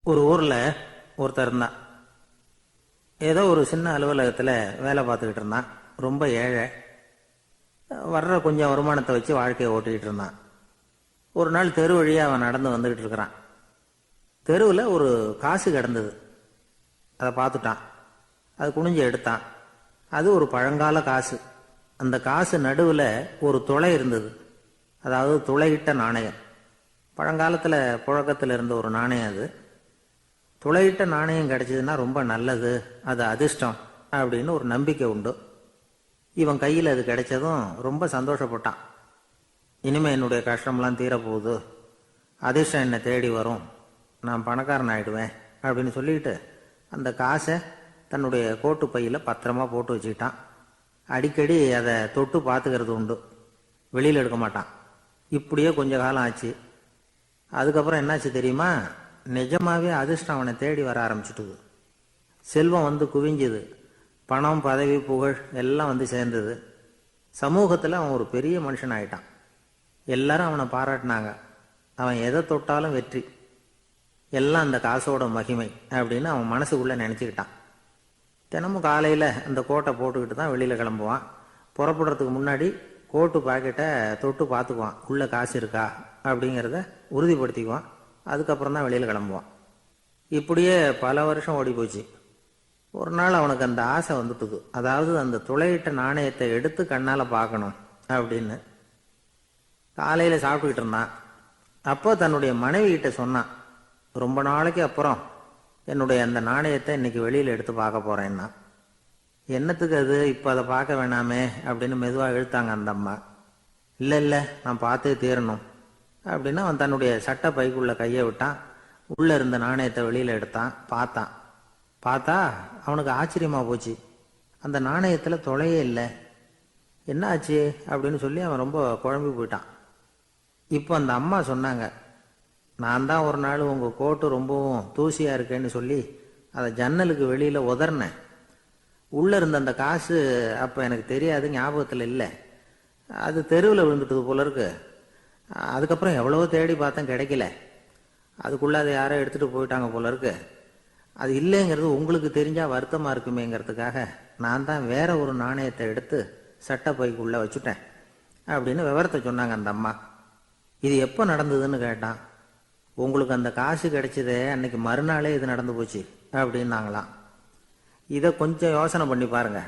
ஒரு ஊரில் ஒருத்தர் இருந்தான். ஏதோ ஒரு சின்ன அலுவலகத்தில் வேலை பார்த்துக்கிட்டு இருந்தான். ரொம்ப ஏழை. வர்ற கொஞ்சம் வருமானத்தை வச்சு வாழ்க்கையை ஓட்டிக்கிட்டு இருந்தான். ஒரு நாள் தெரு வழியாக அவன் நடந்து வந்துக்கிட்டு இருக்கிறான். தெருவில் ஒரு காசு கிடந்தது. அதை பார்த்துட்டான். அது குனிஞ்சு எடுத்தான். அது ஒரு பழங்கால காசு. அந்த காசு நடுவில் ஒரு துளை இருந்தது. அதாவது துளையிட்ட நாணயம். பழங்காலத்தில் புழக்கத்தில் இருந்த ஒரு நாணயம் அது. துளையிட்ட நாணயம் கிடைச்சதுன்னா ரொம்ப நல்லது, அது அதிர்ஷ்டம் அப்படின்னு ஒரு நம்பிக்கை உண்டு. இவன் கையில் அது கிடைச்சதும் ரொம்ப சந்தோஷப்பட்டான். இனிமேல் என்னுடைய கஷ்டம்லாம் தீரப்போகுது, அதிர்ஷ்டம் என்னை தேடி வரும், நான் பணக்காரன் ஆகிடுவேன் அப்படின்னு சொல்லிட்டு அந்த காசை தன்னுடைய கோட்டு பையில் பத்திரமா போட்டு வச்சுக்கிட்டான். அடிக்கடி அதை தொட்டு பார்த்துக்கிறது உண்டு, வெளியில் எடுக்க மாட்டான். இப்படியே கொஞ்ச காலம் ஆச்சு. அதுக்கப்புறம் என்னாச்சு தெரியுமா? நிஜமாவே அதிர்ஷ்டம் அவனை தேடி வர ஆரம்பிச்சுட்டுது. செல்வம் வந்து குவிஞ்சுது. பணம், பதவி, புகழ் எல்லாம் வந்து சேர்ந்தது. சமூகத்தில் அவன் ஒரு பெரிய மனுஷன் ஆயிட்டான். எல்லாரும் அவனை பாராட்டினாங்க. அவன் எதை தொட்டாலும் வெற்றி, எல்லாம் அந்த காசோட மகிமை அப்படின்னு அவன் மனசுக்குள்ளே நினச்சிக்கிட்டான். தினமும் காலையில் அந்த கோட்டை போட்டுக்கிட்டு தான் வெளியில் கிளம்புவான். புறப்படுறதுக்கு முன்னாடி கோட்டு பாக்கெட்டை தொட்டு பார்த்துக்குவான், உள்ளே காசு இருக்கா அப்படிங்கிறத உறுதிப்படுத்திக்குவான். அதுக்கப்புறம் தான் வெளியில் கிளம்புவான். இப்படியே பல வருஷம் ஓடி போச்சு. ஒரு நாள் அவனுக்கு அந்த ஆசை வந்துட்டுது. அதாவது அந்த துளையிட்ட நாணயத்தை எடுத்து கண்ணால் பார்க்கணும் அப்படின்னு. காலையில் சாப்பிட்டுக்கிட்டு இருந்தான். அப்போ தன்னுடைய மனைவி கிட்ட சொன்னான், ரொம்ப நாளைக்கு அப்புறம் என்னுடைய அந்த நாணயத்தை இன்னைக்கு வெளியில் எடுத்து பார்க்க போகிறேன்னா. என்னத்துக்கு அது, இப்போ அதை பார்க்க வேணாமே அப்படின்னு மெதுவாக இழுத்தாங்க அந்த அம்மா. இல்லை நான் பார்த்தே தீரணும் அப்படின்னு அவன் தன்னுடைய சட்டை பைக்குள்ள கையை விட்டான். உள்ளே இருந்த நாணயத்தை வெளியில் எடுத்தான். பார்த்தா அவனுக்கு ஆச்சரியமாக போச்சு. அந்த நாணயத்தில் துளையே இல்லை. என்ன ஆச்சு அப்படின்னு சொல்லி அவன் ரொம்ப குழம்பி போயிட்டான். இப்போ அந்த அம்மா சொன்னாங்க, நான் தான் ஒரு நாள் உங்கள் கோட்டு ரொம்பவும் தூசியாக இருக்கேன்னு சொல்லி அதை ஜன்னலுக்கு வெளியில் உதறினேன். உள்ளே இருந்த அந்த காசு அப்போ எனக்கு தெரியாது, ஞாபகத்தில் இல்லை. அது தெருவில் விழுந்துட்டது போல இருக்கு. அதுக்கப்புறம் எவ்வளவோ தேடி பார்த்தேன், கிடைக்கல. அதுக்குள்ளே அதை யாரோ எடுத்துகிட்டு போயிட்டாங்க போல இருக்கு. அது இல்லைங்கிறது உங்களுக்கு தெரிஞ்சால் வருத்தமாக இருக்குமேங்கிறதுக்காக நான் தான் வேற ஒரு நாணயத்தை எடுத்து சட்டை பைக்குள்ளே வச்சுட்டேன் அப்படின்னு விவரத்தை சொன்னாங்க அந்த அம்மா. இது எப்போ நடந்ததுன்னு கேட்டான். உங்களுக்கு அந்த காசு கிடைச்சதே அன்னைக்கு மறுநாளே இது நடந்து போச்சு அப்படின்னாங்களாம். இதை கொஞ்சம் யோசனை பண்ணி பாருங்க.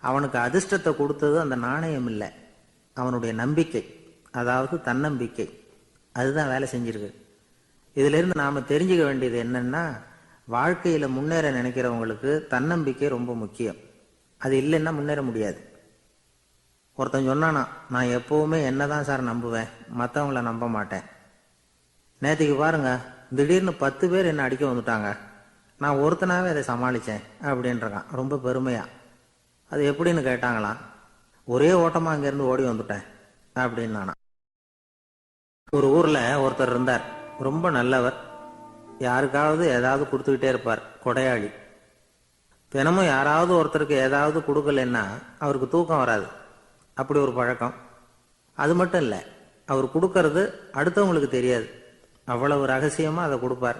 அவனுக்கு அதிர்ஷ்டத்தை கொடுத்தது அந்த நாணயம் இல்லை, அவனுடைய நம்பிக்கை, அதாவது தன்னம்பிக்கை. அதுதான் வேலை செஞ்சிருக்கு. இதிலிருந்து நாம் தெரிஞ்சுக்க வேண்டியது என்னன்னா, வாழ்க்கையில் முன்னேற நினைக்கிறவங்களுக்கு தன்னம்பிக்கை ரொம்ப முக்கியம். அது இல்லைன்னா முன்னேற முடியாது. ஒருத்தன் சொன்னானா, நான் எப்போவுமே என்ன தான் சார் நம்புவேன், மற்றவங்கள நம்ப மாட்டேன். நேற்றுக்கு பாருங்க, திடீர்னு 10 பேர் என்னை அடிக்க வந்துட்டாங்க, நான் ஒருத்தனாவே அதை சமாளித்தேன் அப்படின்றான் ரொம்ப பெருமையா. அது எப்படின்னு கேட்டாங்களாம். ஒரே ஓட்டமாக அங்கேருந்து ஓடி வந்துட்டேன் அப்படின்னு நானா. ஒரு ஊரில் ஒருத்தர் இருந்தார். ரொம்ப நல்லவர். யாருக்காவது ஏதாவது கொடுத்துக்கிட்டே இருப்பார், கொடையாளி. தினமும் யாராவது ஒருத்தருக்கு ஏதாவது கொடுக்கலன்னா அவருக்கு தூக்கம் வராது. அப்படி ஒரு பழக்கம். அது மட்டும் இல்லை, அவர் கொடுக்கறது அடுத்தவங்களுக்கு தெரியாது, அவ்வளவு ரகசியமாக அதை கொடுப்பார்.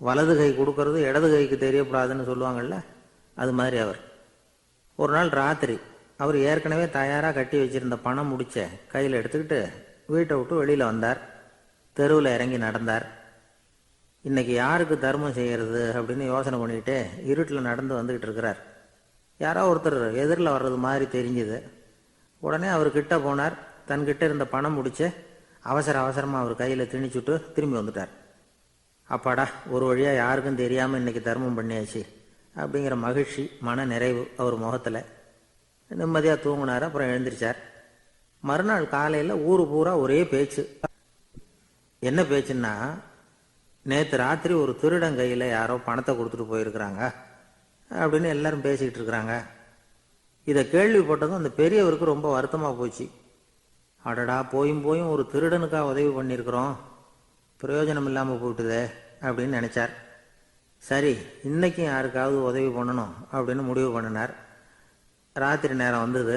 வலது கை கொடுக்கறது இடது கைக்கு தெரியக்கூடாதுன்னு சொல்லுவாங்கள்ல, அது மாதிரி அவர். ஒரு நாள் ராத்திரி அவர் ஏற்கனவே தயாராக கட்டி வச்சிருந்த பணம் முடிச்ச கையில் எடுத்துக்கிட்டு வீட்டை விட்டு வெளியில் வந்தார். தெருவில் இறங்கி நடந்தார். இன்னைக்கு யாருக்கு தர்மம் செய்கிறது அப்படின்னு யோசனை பண்ணிக்கிட்டே இருட்டில் நடந்து வந்துக்கிட்டு இருக்கிறார். யாரோ ஒருத்தர் எதிரில் வர்றது மாதிரி தெரிஞ்சுது. உடனே அவர் கிட்ட போனார். தன்கிட்ட இருந்த பணம் முடிச்ச அவசரமாக அவர் கையில் திணிச்சுட்டு திரும்பி வந்துட்டார். அப்பாடா, ஒரு வழியாக யாருக்கும் தெரியாமல் இன்னைக்கு தர்மம் பண்ணியாச்சு அப்படிங்கிற மகிழ்ச்சி, மன நிறைவு அவர் முகத்தில். நிம்மதியாக தூங்கினார். அப்புறம் எழுந்திரிச்சார். மறுநாள் காலையில் ஊரு பூரா ஒரே பேச்சு. என்ன பேச்சுன்னா, நேற்று ராத்திரி ஒரு திருடன் கையில் யாரோ பணத்தை கொடுத்துட்டு போயிருக்கிறாங்க அப்படின்னு எல்லாரும் பேசிக்கிட்டு இருக்கிறாங்க. இதை கேள்விப்பட்டதும் அந்த பெரியவருக்கு ரொம்ப வருத்தமாக போச்சு. அடடா, போயும் ஒரு திருடனுக்காக உதவி பண்ணியிருக்கிறோம், பிரயோஜனம் இல்லாமல் போயிட்டுதே அப்படின்னு நினச்சார். சரி, இன்னைக்கும் யாருக்காவது உதவி பண்ணணும் அப்படின்னு முடிவு பண்ணினார். ராத்திரி நேரம் வந்தது.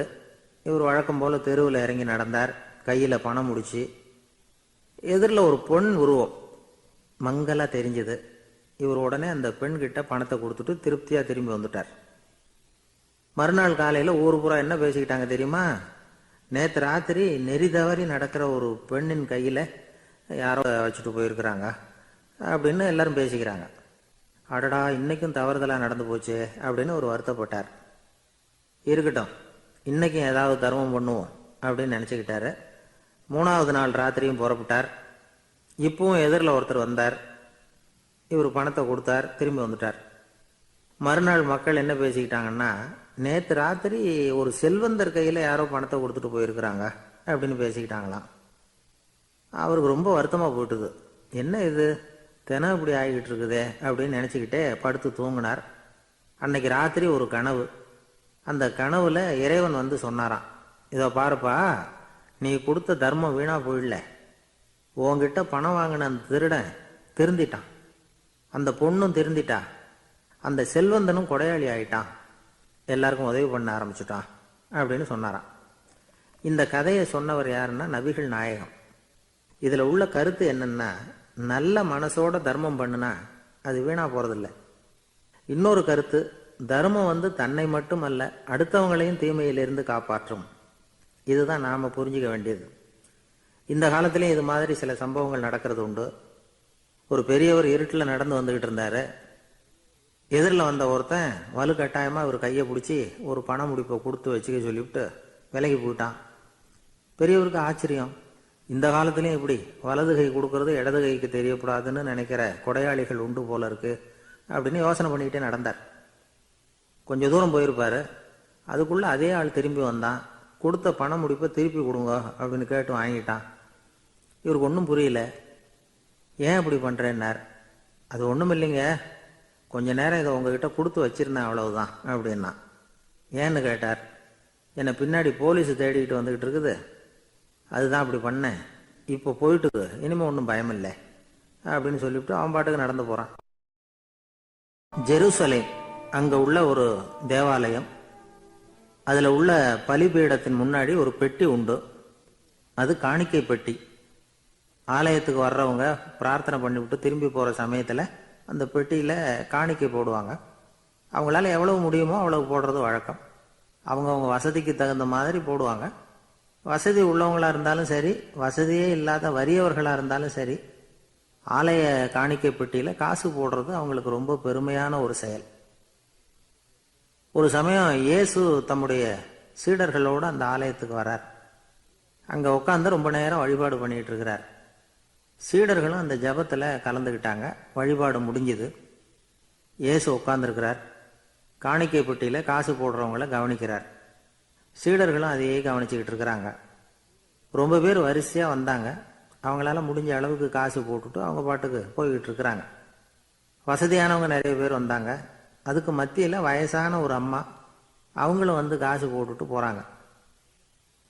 இவர் வழக்கம் போல் தெருவில் இறங்கி நடந்தார். கையில் பணம் முடிச்சு. எதிரில் ஒரு பொன் உருவம் மங்கலாக தெரிஞ்சது. இவர் உடனே அந்த பெண்கிட்ட பணத்தை கொடுத்துட்டு திருப்தியாக திரும்பி வந்துட்டார். மறுநாள் காலையில் ஊர் பூரா என்ன பேசிக்கிட்டாங்க தெரியுமா? நேற்று ராத்திரி நெறி தவறி நடக்கிற ஒரு பெண்ணின் கையில் யாரோ வச்சுட்டு போயிருக்கிறாங்க அப்படின்னு எல்லாரும் பேசிக்கிறாங்க. அடடா, இன்னைக்கும் தவறுதலாக நடந்து போச்சு அப்படின்னு ஒரு வருத்தப்பட்டார். இருக்கட்டும், இன்னைக்கும் ஏதாவது தர்மம் பண்ணுவோம் அப்படின்னு நினச்சிக்கிட்டாரு. 3வது நாள் ராத்திரியும் புறப்பட்டார். இப்பவும் எதிரில் ஒருத்தர் வந்தார். இவர் பணத்தை கொடுத்தார், திரும்பி வந்துட்டார். மறுநாள் மக்கள் என்ன பேசிக்கிட்டாங்கன்னா, நேற்று ராத்திரி ஒரு செல்வந்தர் கையில் யாரோ பணத்தை கொடுத்துட்டு போயிருக்கிறாங்க அப்படின்னு பேசிக்கிட்டாங்களாம். அவருக்கு ரொம்ப வருத்தமாக போயிட்டுது. என்ன இது தினம் இப்படி ஆகிக்கிட்டு இருக்குதே அப்படின்னு நினச்சிக்கிட்டே படுத்து தூங்கினார். அன்னைக்கு ராத்திரி ஒரு கனவு. அந்த கனவுல இறைவன் வந்து சொன்னாராம், இதோ பாருப்பா, நீ கொடுத்த தர்மம் வீணா போயிடல. உன்கிட்ட பணம் வாங்கின அந்த திருடன் திருந்திட்டான், அந்த பொண்ணும் திருந்திட்டா, அந்த செல்வந்தனும் கொடையாளி ஆயிட்டான், எல்லாருக்கும் உதவி பண்ண ஆரம்பிச்சுட்டான் அப்படின்னு சொன்னாராம். இந்த கதையை சொன்னவர் யாருன்னா நபிகள் நாயகம். இதில் உள்ள கருத்து என்னன்னா, நல்ல மனசோட தர்மம் பண்ணுனா அது வீணா போறதில்லை. இன்னொரு கருத்து, தர்மம் வந்து தன்னை மட்டும் அல்ல, அடுத்தவங்களையும் தீமையிலிருந்து காப்பாற்றும். இதுதான் நாம் புரிஞ்சிக்க வேண்டியது. இந்த காலத்திலையும் இது மாதிரி சில சம்பவங்கள் நடக்கிறது உண்டு. ஒரு பெரியவர் இருட்டில் நடந்து வந்துக்கிட்டு இருந்தார். எதிரில் வந்த ஒருத்தன் வலுக்கட்டாயமாக ஒரு கையை பிடிச்சி ஒரு பண முடிப்பை கொடுத்து வச்சுக்க சொல்லிவிட்டு விலகி போயிட்டான். பெரியவருக்கு ஆச்சரியம், இந்த காலத்துலேயும் இப்படி வலது கை கொடுக்கறது இடது கைக்கு தெரியக்கூடாதுன்னு நினைக்கிற கொடையாளிகள் உண்டு போல இருக்கு அப்படின்னு யோசனை பண்ணிக்கிட்டே நடந்தார். கொஞ்சம் தூரம் போயிருப்பார். அதுக்குள்ளே அதே ஆள் திரும்பி வந்தான். கொடுத்த பண முடிப்பை திருப்பி கொடுங்க அப்படின்னு கேட்டு வாங்கிட்டான். இவருக்கு ஒன்றும் புரியல. ஏன் இப்படி பண்ணுறேன்னார். அது ஒன்றும் இல்லைங்க, கொஞ்ச நேரம் இதை உங்ககிட்ட கொடுத்து வச்சிருந்தேன், அவ்வளவுதான் அப்படின்னா. ஏன்னு கேட்டார். என்னை பின்னாடி போலீஸ் தேடிக்கிட்டு வந்துக்கிட்டு இருக்குது, அதுதான் அப்படி பண்ணேன். இப்போ போயிட்டு இனிமேல் ஒன்றும் பயமில்லை அப்படின்னு சொல்லிவிட்டு அவன் பாட்டுக்கு நடந்து போகிறான். ஜெருசலேம் அங்கே உள்ள ஒரு தேவாலயம். அதில் உள்ள பலிபீடத்தின் முன்னாடி ஒரு பெட்டி உண்டு. அது காணிக்கை பெட்டி. ஆலயத்துக்கு வர்றவங்க பிரார்த்தனை பண்ணிவிட்டு திரும்பி போகிற சமயத்தில் அந்த பெட்டியில் காணிக்கை போடுவாங்க. அவங்களால எவ்வளவு முடியுமோ அவ்வளவு போடுறது வழக்கம். அவங்கவுங்க வசதிக்கு தகுந்த மாதிரி போடுவாங்க. வசதி உள்ளவங்களாக இருந்தாலும் சரி, வசதியே இல்லாத வறியவர்களாக இருந்தாலும் சரி, ஆலய காணிக்கை பெட்டியில் காசு போடுறது அவங்களுக்கு ரொம்ப பெருமையான ஒரு செயல். ஒரு சமயம் இயேசு தம்முடைய சீடர்களோடு அந்த ஆலயத்துக்கு வரார். அங்கே உட்காந்து ரொம்ப நேரம் வழிபாடு பண்ணிகிட்டு இருக்கிறார். சீடர்களும் அந்த ஜபத்தில் கலந்துக்கிட்டாங்க. வழிபாடு முடிஞ்சுது. இயேசு உட்காந்துருக்கிறார். காணிக்கை பெட்டியில் காசு போடுறவங்கள கவனிக்கிறார். சீடர்களும் அதையே கவனிச்சுக்கிட்டு இருக்கிறாங்க. ரொம்ப பேர் வரிசையாக வந்தாங்க. அவங்களால முடிஞ்ச அளவுக்கு காசு போட்டுட்டு அவங்க பாட்டுக்கு போய்கிட்டு இருக்கிறாங்க. வசதியானவங்க நிறைய பேர் வந்தாங்க. அதுக்கு மத்தியில் வயசான ஒரு அம்மா, அவங்களும் வந்து காசு போட்டுட்டு போகிறாங்க.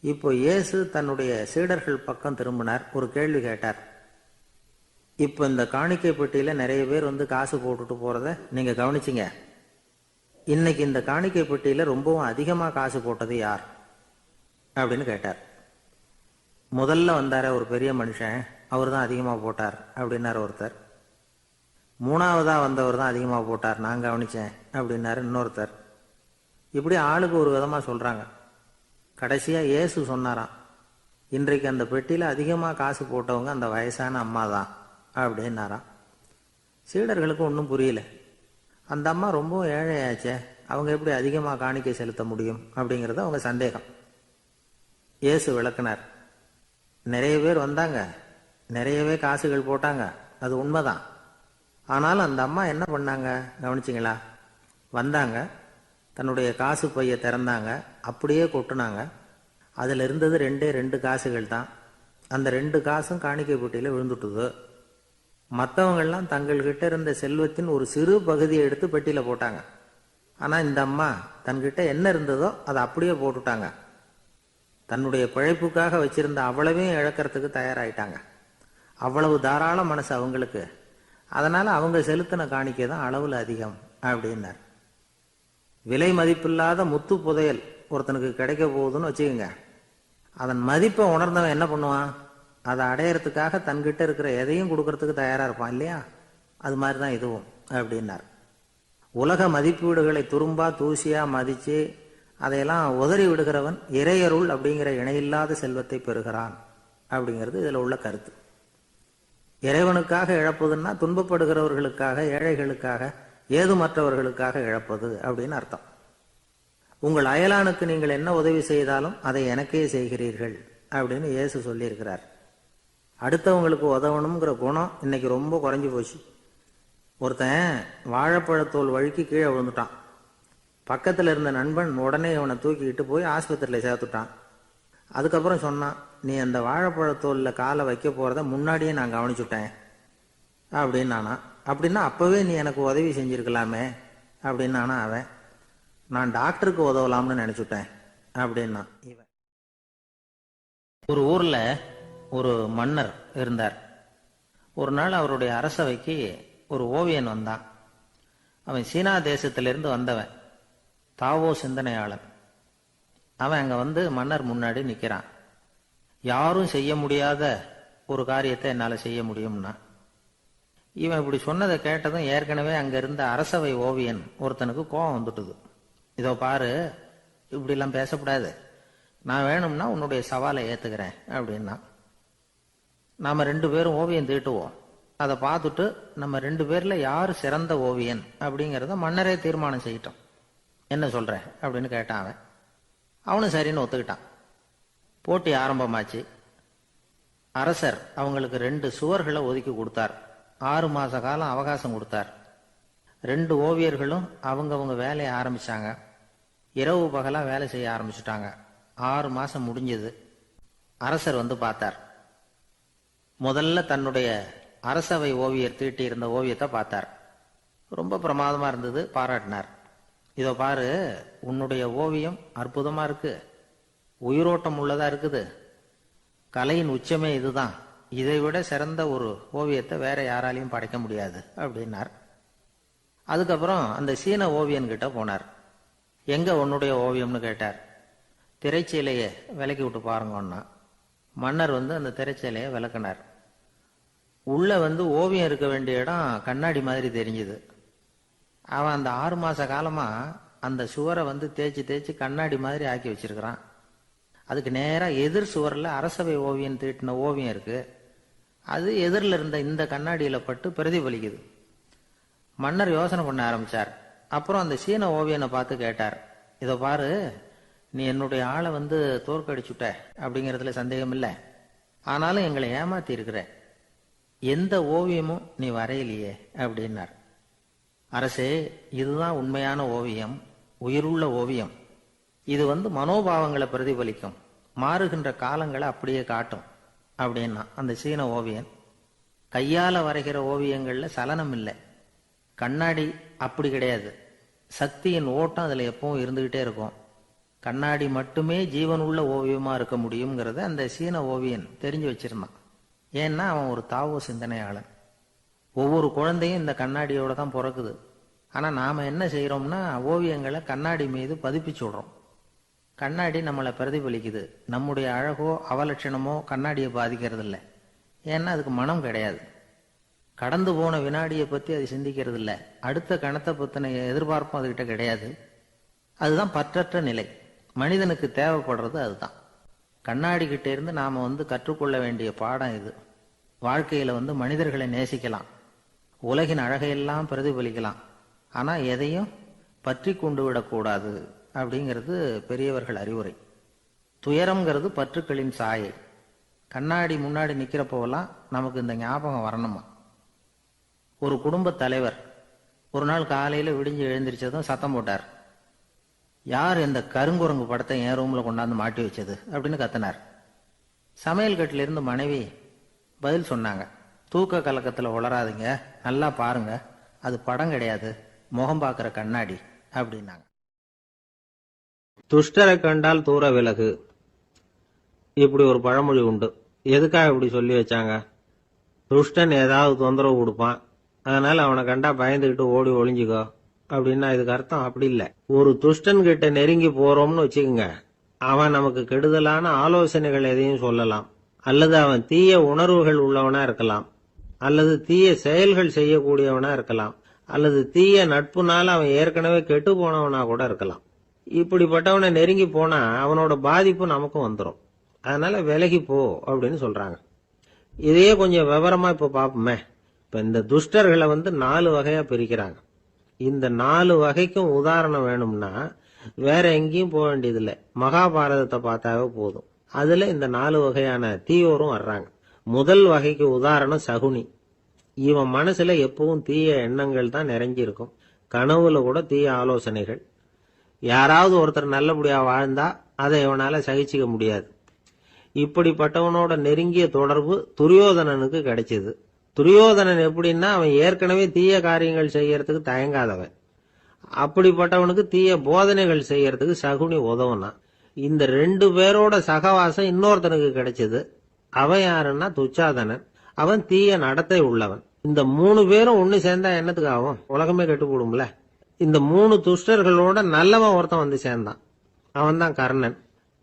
இப்போ இயேசு தன்னுடைய சீடர்கள் பக்கம் திரும்பினார். ஒரு கேள்வி கேட்டார். இப்போ இந்த காணிக்கை பெட்டியில் நிறைய பேர் வந்து காசு போட்டுட்டு போகிறத நீங்கள் கவனிச்சிங்க. இன்னைக்கு இந்த காணிக்கை பெட்டியில் ரொம்பவும் அதிகமாக காசு போட்டது யார் அப்படின்னு கேட்டார். முதல்ல வந்தார ஒரு பெரிய மனுஷன், அவர் தான் அதிகமாக போட்டார் அப்படின்னார் ஒருத்தர். 3வதாக வந்தவர் தான் அதிகமாக போட்டார், நான் கவனித்தேன் அப்படின்னாரு இன்னொருத்தர். இப்படி ஆளுக்கு ஒரு விதமாக சொல்கிறாங்க. கடைசியாக இயேசு சொன்னாராம், இன்றைக்கு அந்த பெட்டியில் அதிகமாக காசு போட்டவங்க அந்த வயசான அம்மா தான் அப்படின்னாராம். சீடர்களுக்கு ஒன்றும் புரியல. அந்த அம்மா ரொம்ப ஏழையாச்சே, அவங்க எப்படி அதிகமாக காணிக்கை செலுத்த முடியும் அப்படிங்கிறது அவங்க சந்தேகம். இயேசு விளக்குனார். நிறைய பேர் வந்தாங்க, நிறையவே காசுகள் போட்டாங்க, அது உண்மைதான். ஆனாலும் அந்த அம்மா என்ன பண்ணாங்க கவனிச்சிங்களா? வந்தாங்க, தன்னுடைய காசு பையை திறந்தாங்க, அப்படியே கொட்டுனாங்க. அதில் இருந்தது 2 காசுகள் தான். அந்த 2 காசும் காணிக்கை பெட்டியில் விழுந்துட்டுது. மற்றவங்கள்லாம் தங்கள்கிட்ட இருந்த செல்வத்தின் ஒரு சிறு பகுதியை எடுத்து பெட்டியில் போட்டாங்க. ஆனால் இந்த அம்மா தன்கிட்ட என்ன இருந்ததோ அதை அப்படியே போட்டுட்டாங்க. தன்னுடைய பிழைப்புக்காக வச்சிருந்த அவ்வளவையும் இழக்கிறதுக்கு தயாராயிட்டாங்க. அவ்வளவு தாராள மனசு அவங்களுக்கு. அதனால் அவங்க செலுத்தின காணிக்கை தான் அளவில் அதிகம் அப்படின்னார். விலை மதிப்பில்லாத முத்து புதையல் ஒருத்தனுக்கு கிடைக்க போகுதுன்னு வச்சுக்கோங்க. அதன் மதிப்பை உணர்ந்தவன் என்ன பண்ணுவான்? அதை அடையிறதுக்காக தன்கிட்ட இருக்கிற எதையும் கொடுக்கறதுக்கு தயாராக இருப்பான் இல்லையா? அது மாதிரி தான் இதுவும். அப்படின்னார். உலக மதிப்பீடுகளை துரும்பா தூசியா மதிச்சு அதையெல்லாம் உதறி விடுகிறவன் இறையருள் அப்படிங்கிற இணையில்லாத செல்வத்தை பெறுகிறான் அப்படிங்கிறது இதுல உள்ள கருத்து. இறைவனுக்காக இழப்பதுன்னா துன்பப்படுகிறவர்களுக்காக, ஏழைகளுக்காக, ஏதுமற்றவர்களுக்காக இழப்பது அப்படின்னு அர்த்தம். உங்கள் அயலானுக்கு நீங்கள் என்ன உதவி செய்தாலும் அதை எனக்கே செய்கிறீர்கள் அப்படின்னு இயேசு சொல்லியிருக்கிறார். அடுத்தவங்களுக்கு உதவணுங்கிற குணம் இன்னைக்கு ரொம்ப குறைஞ்சி போச்சு. ஒருத்தன் வாழைப்பழத்தோல் வழுக்கி கீழே விழுந்துட்டான். பக்கத்தில் இருந்த நண்பன் உடனே இவனை தூக்கிக்கிட்டு போய் ஆஸ்பத்திரியில் சேர்த்துட்டான். அதுக்கப்புறம் சொன்னான், நீ அந்த வாழைப்பழத்தோலில் காலை வைக்க போகிறத முன்னாடியே நான் கவனிச்சுட்டேன் அப்படின்னானா. அப்படின்னா அப்போவே நீ எனக்கு உதவி செஞ்சுருக்கலாமே அப்படின்னானா அவன். நான் டாக்டருக்கு உதவலாம்னு நினச்சிட்டேன் அப்படின்னா இவன். ஒரு ஊரில் ஒரு மன்னர் இருந்தார். ஒரு நாள் அவருடைய அரசவைக்கு ஒரு ஓவியன் வந்தான். அவன் சீனா தேசத்திலிருந்து வந்தவன், தாவோ சிந்தனையாளன். அவன் அங்கே வந்து மன்னர் முன்னாடி நிற்கிறான். யாரும் செய்ய முடியாத ஒரு காரியத்தை என்னால் செய்ய முடியும்னா. இவன் இப்படி சொன்னதை கேட்டதும் ஏற்கனவே அங்கே இருந்த அரசவை ஓவியன் ஒருத்தனுக்கு கோபம் வந்துட்டுது. இதோ பாரு, இப்படிலாம் பேசக்கூடாது, நான் வேணும்னா உன்னுடைய சவாலை ஏற்றுக்கிறேன் அப்படின்னா. நாம் 2 பேரும் ஓவியம் தீட்டுவோம், அதை பார்த்துட்டு நம்ம 2 பேர்ல யார் சிறந்த ஓவியன் அப்படிங்கிறத மன்னரே தீர்மானம் செய்யட்டும், என்ன சொல்ற அப்படின்னு கேட்டான் அவன். அவனும் சரின்னு ஒத்துக்கிட்டான். போட்டி ஆரம்பமாச்சு. அரசர் அவங்களுக்கு 2 சுவர்களை ஒதுக்கி கொடுத்தார். 6 மாச காலம் அவகாசம் கொடுத்தார். 2 ஓவியர்களும் அவங்கவங்க வேலையை ஆரம்பிச்சாங்க. இரவு பகலா வேலை செய்ய ஆரம்பிச்சுட்டாங்க. 6 மாசம் முடிஞ்சது. அரசர் வந்து பார்த்தார். முதல்ல தன்னுடைய அரசவை ஓவியர் தீட்டி இருந்த ஓவியத்தை பார்த்தார். ரொம்ப பிரமாதமா இருந்தது, பாராட்டினார். இதோ பாரு, உன்னுடைய ஓவியம் அற்புதமா இருக்கு, உயிரோட்டம் உள்ளதா இருக்குது, கலையின் உச்சமே இதுதான், இதை விட சிறந்த ஒரு ஓவியத்தை வேற யாராலையும் படைக்க முடியாது அப்படின்னார். அதுக்கப்புறம் அந்த சீன ஓவியன் கிட்ட போனார். எங்க உன்னுடைய ஓவியம்னு கேட்டார். திரைச்சீலையை விலக்கி விட்டு பாருங்கன்னா. மன்னர் வந்து அந்த திரைச்சீலையை விளக்குனார். உள்ள வந்து ஓவியம் இருக்க வேண்டிய இடம் கண்ணாடி மாதிரி தெரிஞ்சுது. அவன் அந்த 6 மாச காலமா அந்த சுவரை வந்து தேய்ச்சி தேய்ச்சி கண்ணாடி மாதிரி ஆக்கி வச்சிருக்கிறான். அதுக்கு நேரா எதிர் சுவரில் அரசவை ஓவியம் தீட்டின ஓவியம் இருக்கு. அது எதிரில் இருந்த இந்த கண்ணாடியில பட்டு பிரதிபலிக்குது. மன்னர் யோசனை பண்ண ஆரம்பிச்சார். அப்புறம் அந்த சீன ஓவியனை பார்த்து கேட்டார், இதை பாரு, நீ என்னுடைய ஆளை வந்து தோற்கடிச்சுட்ட அப்படிங்கிறதுல சந்தேகம் இல்லை, ஆனாலும் எங்களை ஏமாத்தி இருக்கிற, எந்த ஓவியமும் நீ வரையிலையே அப்படின்னார். அரசே, இதுதான் உண்மையான ஓவியம், உயிருள்ள ஓவியம். இது வந்து மனோபாவங்களை பிரதிபலிக்கும், மாறுகின்ற காலங்களை அப்படியே காட்டும் அப்படின்னா அந்த சீன ஓவியன். கையால வரைகிற ஓவியங்கள்ல சலனம் இல்லை, கண்ணாடி அப்படி கிடையாது, சக்தியின் ஓட்டம் அதுல எப்பவும் இருந்துகிட்டே இருக்கும், கண்ணாடி மட்டுமே ஜீவன் உள்ள ஓவியமா இருக்க முடியுங்கிறத அந்த சீன ஓவியன் தெரிஞ்சு வச்சிருந்தான். ஏன்னா அவன் ஒரு தாவோ சிந்தனையாளன். ஒவ்வொரு குழந்தையும் இந்த கண்ணாடியோட தான் பிறக்குது. ஆனா நாம என்ன செய்யறோம்னா ஓவியங்களை கண்ணாடி மீது பதிப்பிச்சு விடுறோம். கண்ணாடி நம்மளை பிரதிபலிக்குது. நம்முடைய அழகோ அவலட்சணமோ கண்ணாடியை பாதிக்கிறது இல்லை. ஏன்னா அதுக்கு மனம் கிடையாது. கடந்து போன வினாடியை பத்தி அது சிந்திக்கிறது இல்லை. அடுத்த கணத்தை பத்தின எதிர்பார்ப்பும் அதுகிட்ட கிடையாது. அதுதான் பற்றற்ற நிலை. மனிதனுக்கு தேவைப்படுறது அதுதான். கண்ணாடி கிட்ட இருந்து நாம வந்து கற்றுக்கொள்ள வேண்டிய பாடம் இது. வாழ்க்கையில வந்து மனிதர்களை நேசிக்கலாம், உலகின் அழகையெல்லாம் பிரதிபலிக்கலாம், ஆனா எதையும் பற்றி கொண்டு விடக்கூடாது அப்படிங்கிறது பெரியவர்கள் அறிவுரை. துயரம்ங்கிறது பற்றுக்களின் சாயை. கண்ணாடி முன்னாடி நிக்கிறப்போவெல்லாம் நமக்கு இந்த ஞாபகம் வரணுமா. ஒரு குடும்ப தலைவர் ஒரு நாள் காலையில விடிஞ்சு எழுந்திரிச்சதும் சத்தம் போட்டார். யார் இந்த கருங்குரங்கு படத்தை என் ரூம்ல கொண்டாந்து மாட்டி வச்சது அப்படின்னு கத்தினார். சமையல் கட்டில இருந்து மனைவி பதில் சொன்னாங்க, தூக்க கலக்கத்துல உளராதிங்க, நல்லா பாருங்க, அது படம் கிடையாது, முகம் பார்க்கிற கண்ணாடி அப்படின்னாங்க. துஷ்டரை கண்டால் தூர விலகு, இப்படி ஒரு பழமொழி உண்டு. எதுக்காக இப்படி சொல்லி வச்சாங்க? துஷ்டன் ஏதாவது தொந்தரவு கொடுப்பான், அதனால அவனை கண்டா பயந்துகிட்டு ஓடி ஒளிஞ்சுக்கோ அப்படின்னா இதுக்கு அர்த்தம் அப்படி இல்லை. ஒரு துஷ்டன் கிட்ட நெருங்கி போறோம்னு வச்சுக்கோங்க, அவன் நமக்கு கெடுதலான ஆலோசனைகள் எதையும் சொல்லலாம், அல்லது அவன் தீய உணர்வுகள் உள்ளவனா இருக்கலாம், அல்லது தீய செயல்கள் செய்யக்கூடியவனா இருக்கலாம், அல்லது தீய நட்புனால அவன் ஏற்கனவே கெட்டு போனவனா கூட இருக்கலாம். இப்படிப்பட்டவனை நெருங்கி போனா அவனோட பாதிப்பு நமக்கும் வந்துடும். அதனால விலகி போ அப்படின்னு சொல்றாங்க. இதையே கொஞ்சம் விவரமா இப்ப பாப்போமே. இப்ப இந்த துஷ்டர்களை 4 வகையா பிரிக்கிறாங்க. இந்த 4 வகைக்கும் உதாரணம் வேணும்னா வேற எங்கேயும் போக வேண்டியதில்லை, மகாபாரதத்தை பார்த்தாவே போதும். அதுல இந்த 4 வகையான தீயோரும் வர்றாங்க. முதல் வகைக்கு உதாரணம் சகுனி. இவன் மனசுல எப்பவும் தீய எண்ணங்கள் தான் நிறைஞ்சிருக்கும். கனவுல கூட தீய ஆலோசனைகள். யாராவது ஒருத்தர் நல்லபடியா வாழ்ந்தா அதை இவனால சகிச்சுக்க முடியாது. இப்படிப்பட்டவனோட நெருங்கிய தொடர்பு துரியோதனனுக்கு கிடைச்சது. துரியோதனன் எப்படின்னா அவன் ஏற்கனவே தீய காரியங்கள் செய்யறதுக்கு தயங்காதவன். அப்படிப்பட்டவனுக்கு தீய போதனைகள் செய்யறதுக்கு சகுனி உதவுனான். இந்த 2 பேரோட சகவாசம் இன்னொருத்தனுக்கு கிடைச்சது. அவன் யாருன்னா துச்சாதனன். அவன் தீய நடத்தை உள்ளவன். இந்த 3 பேரும் ஒண்ணு சேர்ந்தா என்னத்துக்கு ஆகும்? உலகமே கெட்டு போடும்ல. இந்த 3 துஷ்டர்களோட நல்லவன் ஒருத்தன் சேர்ந்தான். அவன் தான் கர்ணன்.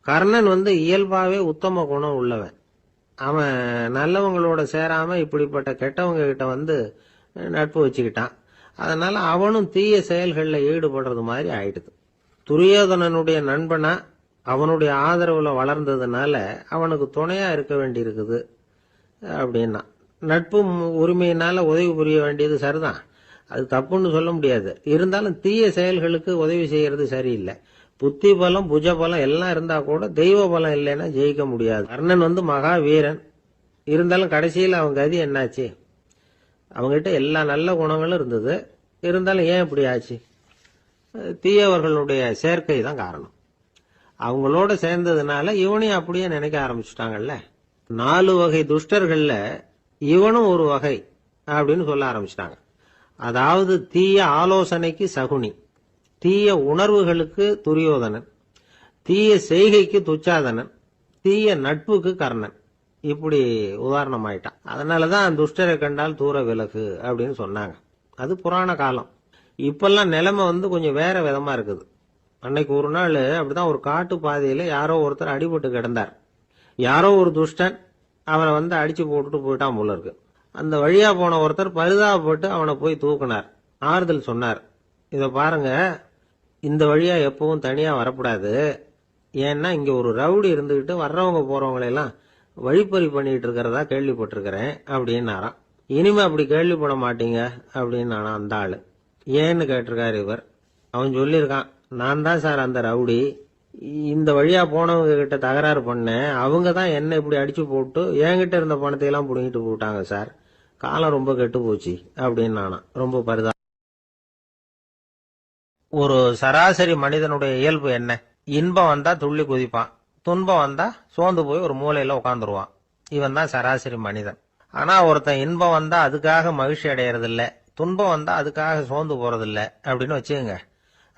கர்ணன் இயல்பாவே உத்தம குணம் உள்ளவன். அவன் நல்லவங்களோட சேராம இப்படிப்பட்ட கெட்டவங்க கிட்ட நட்பு வச்சுக்கிட்டான். அதனால அவனும் தீய செயல்களில் ஈடுபடுறது மாதிரி ஆயிடுது. துரியோதனனுடைய நண்பனா அவனுடைய ஆதரவுல வளர்ந்ததுனால அவனுக்கு துணையா இருக்க வேண்டி இருக்குது அப்படின்னா. நட்பு உரிமையினால உதவி புரிய வேண்டியது சரிதான், அது தப்புன்னு சொல்ல முடியாது. இருந்தாலும் தீய செயல்களுக்கு உதவி செய்யறது சரியில்லை. புத்தி பலம் புஜ பலம் எல்லாம் இருந்தா கூட தெய்வ பலம் இல்லைன்னா ஜெயிக்க முடியாது. கர்ணன் மகா வீரன். இருந்தாலும் கடைசியில் அவன் கதி என்னாச்சு? அவங்ககிட்ட எல்லா நல்ல குணங்களும் இருந்தது. இருந்தாலும் ஏன் இப்படி ஆச்சு? தீயவர்களுடைய சேர்க்கை தான் காரணம். அவங்களோட சேர்ந்ததுனால இவனையும் அப்படியே நினைக்க ஆரம்பிச்சுட்டாங்கல்ல. 4 வகை துஷ்டர்கள்ல இவனும் ஒரு வகை அப்படின்னு சொல்ல ஆரம்பிச்சிட்டாங்க. அதாவது தீய ஆலோசனைக்கு சகுனி, தீய உணர்வுகளுக்கு துரியோதனன், தீய செய்கைக்கு துச்சாதனன், தீய நட்புக்கு கர்ணன். இப்படி உதாரணம் ஆயிட்டான். அதனாலதான் துஷ்டரை கண்டால் தூர விலகு அப்படின்னு சொன்னாங்க. அது புராண காலம். இப்பெல்லாம் நிலைமை கொஞ்சம் வேற விதமா இருக்குது. அன்னைக்கு ஒரு நாள் அப்படிதான் ஒரு காட்டு பாதையில யாரோ ஒருத்தர் அடிபட்டு கிடந்தார். யாரோ ஒரு துஷ்டன் அவனை அடிச்சு போட்டுட்டு போயிட்டான் போல இருக்கு. அந்த வழியா போன ஒருத்தர் பரிதாபப்பட்டு அவனை போய் தூக்குனார். ஆறுதல் சொன்னார். இத பாருங்க, இந்த வழியா எப்பவும் தனியா வரக்கூடாது. ஏன்னா இங்க ஒரு ரவுடி இருந்துகிட்டு வர்றவங்க போறவங்களெல்லாம் வழிப்பறி பண்ணிட்டு இருக்கிறதா கேள்விப்பட்டிருக்கிறேன் அப்படின்னாராம். இனிமே அப்படி கேள்விப்பட மாட்டீங்க அப்படின்னு அந்த ஆளு. ஏன்னு கேட்டிருக்காரு இவர். அவன் சொல்லியிருக்கான், நான் தான் சார் அந்த ரவுடி. இந்த வழியா போனவங்க கிட்ட தகராறு பண்ணேன். அவங்க தான் என்ன இப்படி அடிச்சு போட்டு என்கிட்ட இருந்த பணத்தை எல்லாம் புடுங்கிட்டு போட்டாங்க சார். காலம் ரொம்ப கெட்டு போச்சு அப்படின்னு ரொம்ப பரிதா. ஒரு சராசரி மனிதனுடைய இயல்பு என்ன? இன்பம் வந்தா துள்ளி குதிப்பான், துன்பம் வந்தா சோர்ந்து போய் ஒரு மூலையில உட்காந்துருவான். இவன் தான் சராசரி மனிதன். ஆனா ஒருத்தன் இன்பம் வந்தா அதுக்காக மகிழ்ச்சி அடையறதில்ல, துன்பம் வந்தா அதுக்காக சோர்ந்து போறதில்ல அப்படின்னு வச்சுக்கோங்க.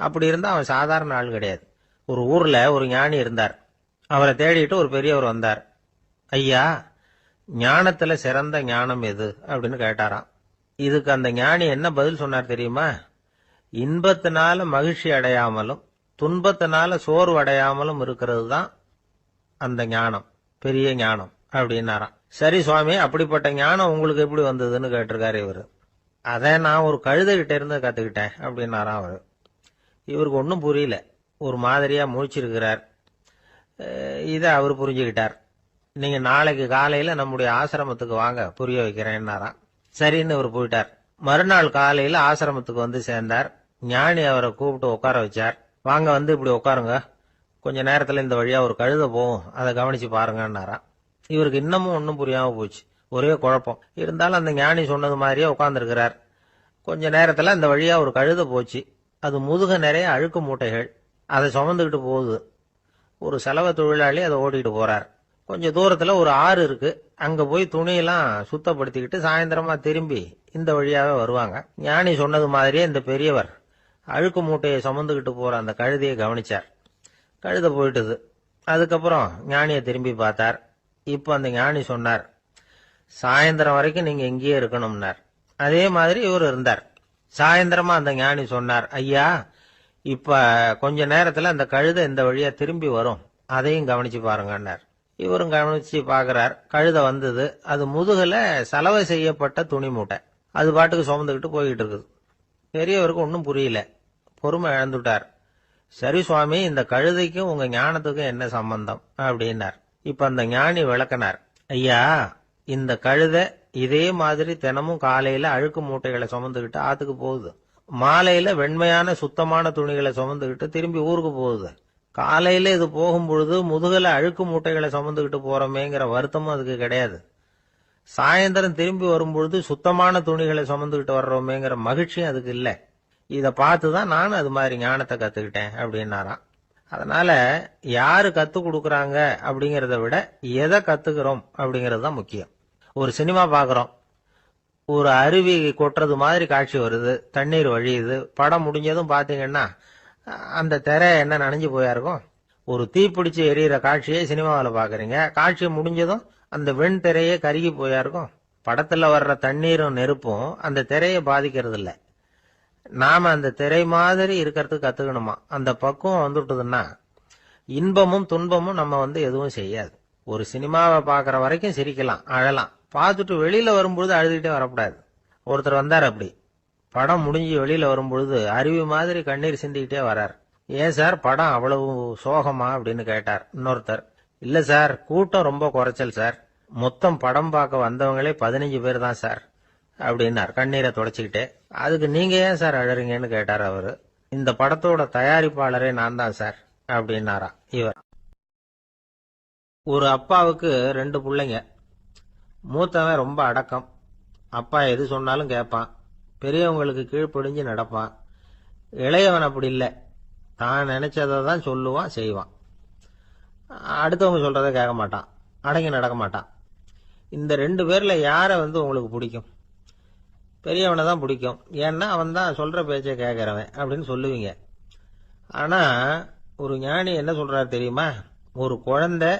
அப்படி இருந்தா அவன் சாதாரண ஆள் கிடையாது. ஒரு ஊர்ல ஒரு ஞானி இருந்தார். அவரை தேடிட்டு ஒரு பெரியவர் வந்தார். ஐயா, ஞானத்துல சிறந்த ஞானம் எது அப்படின்னு கேட்டாராம். இதுக்கு அந்த ஞானி என்ன பதில் சொன்னார் தெரியுமா? இன்பத்தினால மகிழ்ச்சி அடையாமலும் துன்பத்தினால சோர்வு அடையாமலும் இருக்கிறது தான் அந்த ஞானம், பெரிய ஞானம் அப்படின்னாராம். சரி சுவாமி, அப்படிப்பட்ட ஞானம் உங்களுக்கு எப்படி வந்ததுன்னு கேட்டிருக்காரு இவரு. அதை நான் ஒரு கழுதைகிட்ட இருந்து கத்துக்கிட்டேன் அப்படின்னாராம் அவரு. இவருக்கு ஒன்றும் புரியல, ஒரு மாதிரியா முழிச்சிருக்கிறார். இதை அவர் புரிஞ்சுக்கிட்டார். நீங்க நாளைக்கு காலையில நம்முடைய ஆசிரமத்துக்கு வாங்க, புரிய வைக்கிறேன்னாராம். சரின்னு அவர் போயிட்டார். மறுநாள் காலையில ஆசிரமத்துக்கு சேர்ந்தார். ஞானி அவரை கூப்பிட்டு உட்கார வச்சார். வாங்க இப்படி உட்காருங்க, கொஞ்ச நேரத்துல இந்த வழியா ஒரு கழுதை போகும், அதை கவனிச்சு பாருங்கன்னாராம். இவருக்கு இன்னமும் ஒன்னும் புரியாம போச்சு, ஒரே குழப்பம். இருந்தாலும் அந்த ஞானி சொன்னது மாதிரியே உட்கார்ந்துருக்கிறார். கொஞ்ச நேரத்துல இந்த வழியா ஒரு கழுதை போச்சு. அது முதுக நிறைய அழுக்கு மூட்டைகள், அதை சுமந்துகிட்டு போகுது. ஒரு செலவு தொழிலாளி அதை ஓட்டிட்டு போறார். கொஞ்சம் தூரத்துல ஒரு ஆறு இருக்கு. அங்க போய் துணியெல்லாம் சுத்தப்படுத்திக்கிட்டு சாயந்தரமா திரும்பி இந்த வழியாவே வருவாங்க. ஞானி சொன்னது மாதிரியே இந்த பெரியவர் அழுக்கு மூட்டையை சுமந்துகிட்டு போற அந்த கழுதையை கவனிச்சார். கழுதை போயிட்டுது. அதுக்கப்புறம் ஞானியை திரும்பி பார்த்தார். இப்ப அந்த ஞானி சொன்னார், சாயந்தரம் வரைக்கும் நீங்க இங்கேயே இருக்கணும்னார். அதே மாதிரி இவர் இருந்தார். சாயந்தரமா அந்த ஞானி சொன்னார், ஐயா, இப்ப கொஞ்ச நேரத்துல அந்த கழுதை இந்த வழியா திரும்பி வரும், அதையும் கவனிச்சு பாருங்கன்னார். இவரும் கவனிச்சு பாக்குறார். கழுதை வந்தது. அது முதுகுல சலவை செய்யப்பட்ட துணி மூட்டை, அது பாட்டுக்கு சுமந்துக்கிட்டு போய்கிட்டு இருக்குது. பெரியவருக்கு ஒன்றும் புரியல, பொறுமை இழந்துட்டார். சரி சுவாமி, இந்த கழுதைக்கும் உங்க ஞானத்துக்கும் என்ன சம்பந்தம் அப்படின்னார். இப்ப அந்த ஞானி விளக்கினார். ஐயா, இந்த கழுதை இதே மாதிரி தினமும் காலையில அழுக்கு மூட்டைகளை சுமந்துகிட்டு ஆத்துக்கு போகுது, மாலையில வெண்மையான சுத்தமான துணிகளை சுமந்துகிட்டு திரும்பி ஊருக்கு போகுது. காலையில இது போகும்பொழுது முதுகுல அழுக்கு மூட்டைகளை சுமந்துகிட்டு போறோமேங்கிற வருத்தமும் அதுக்கு கிடையாது. சாயந்தரம் திரும்பி வரும்பொழுது சுத்தமான துணிகளை சுமந்துகிட்டு வர்றோமேங்கிற மகிழ்ச்சியும் அதுக்கு இல்லை. இதை பார்த்துதான் நானும் அது மாதிரி ஞானத்தை கத்துக்கிட்டேன் அப்படின்னாராம். அதனால யாரு கத்து கொடுக்கறாங்க அப்படிங்கறத விட எதை கத்துக்கிறோம் அப்படிங்கிறது தான் முக்கியம். ஒரு சினிமா பாக்குறோம், ஒரு அருவி கொட்டுறது மாதிரி காட்சி வருது, தண்ணீர் வழியுது. படம் முடிஞ்சதும் பாத்தீங்கன்னா அந்த திரை என்ன நனைஞ்சு போயா இருக்கும். ஒரு தீப்பிடிச்சு எரியிற காட்சியை சினிமாவில் பாக்குறீங்க, காட்சி முடிஞ்சதும் அந்த வெண் திரையே கருகி போயா இருக்கும். படத்துல வர்ற தண்ணீரும் நெருப்பும் அந்த திரையை பாதிக்கிறது இல்லை. நாம அந்த திரை மாதிரி இருக்கிறதுக்கு கத்துக்கணுமா. அந்த பக்குவம் வந்துட்டதுன்னா இன்பமும் துன்பமும் நம்ம எதுவும் செய்யாது. ஒரு சினிமாவை பாக்குற வரைக்கும் சிரிக்கலாம், அழலாம், பார்த்துட்டு வெளியில வரும்பொழுது அழுதுகிட்டே வரக்கூடாது. ஒருத்தர் வந்தார், அப்படி படம் முடிஞ்சு வெளியில வரும்பொழுது அருவி மாதிரி கண்ணீர் சிந்திக்கிட்டே வர்றார். ஏன் சார் படம் அவ்வளவு சோகமா அப்படின்னு கேட்டார். இன்னொருத்தர், இல்ல சார், கூட்டம் ரொம்ப குறைச்சல் சார், மொத்தம் படம் பார்க்க வந்தவங்களே 15 பேர் தான் சார் அப்படின்னார் கண்ணீரை தொடச்சிக்கிட்டே. அதுக்கு நீங்க ஏன் சார் அழறீங்கன்னு கேட்டார் அவரு. இந்த படத்தோட தயாரிப்பாளரே நான் தான் சார் அப்படின்னாரா இவர். ஒரு அப்பாவுக்கு 2 பிள்ளைங்க. மூத்தவன் ரொம்ப அடக்கம், அப்பா எது சொன்னாலும் கேட்பான், பெரியவங்களுக்கு கீழ்ப்படிஞ்சு நடப்பான். இளையவன் அப்படி இல்லை, தான் நினைச்சதை தான் சொல்லுவான், செய்வான். அடுத்தவங்க சொல்றதை கேட்க மாட்டான், அடங்கி நடக்க மாட்டான். இந்த 2 பேர்ல யாரை உங்களுக்கு பிடிக்கும்? பெரியவனை தான் பிடிக்கும், ஏன்னா அவன் தான் சொல்ற பேச்சை கேட்கிறவன் அப்படின்னு சொல்லுவீங்க. ஆனா ஒரு ஞானி என்ன சொல்றாரு தெரியுமா? ஒரு குழந்தை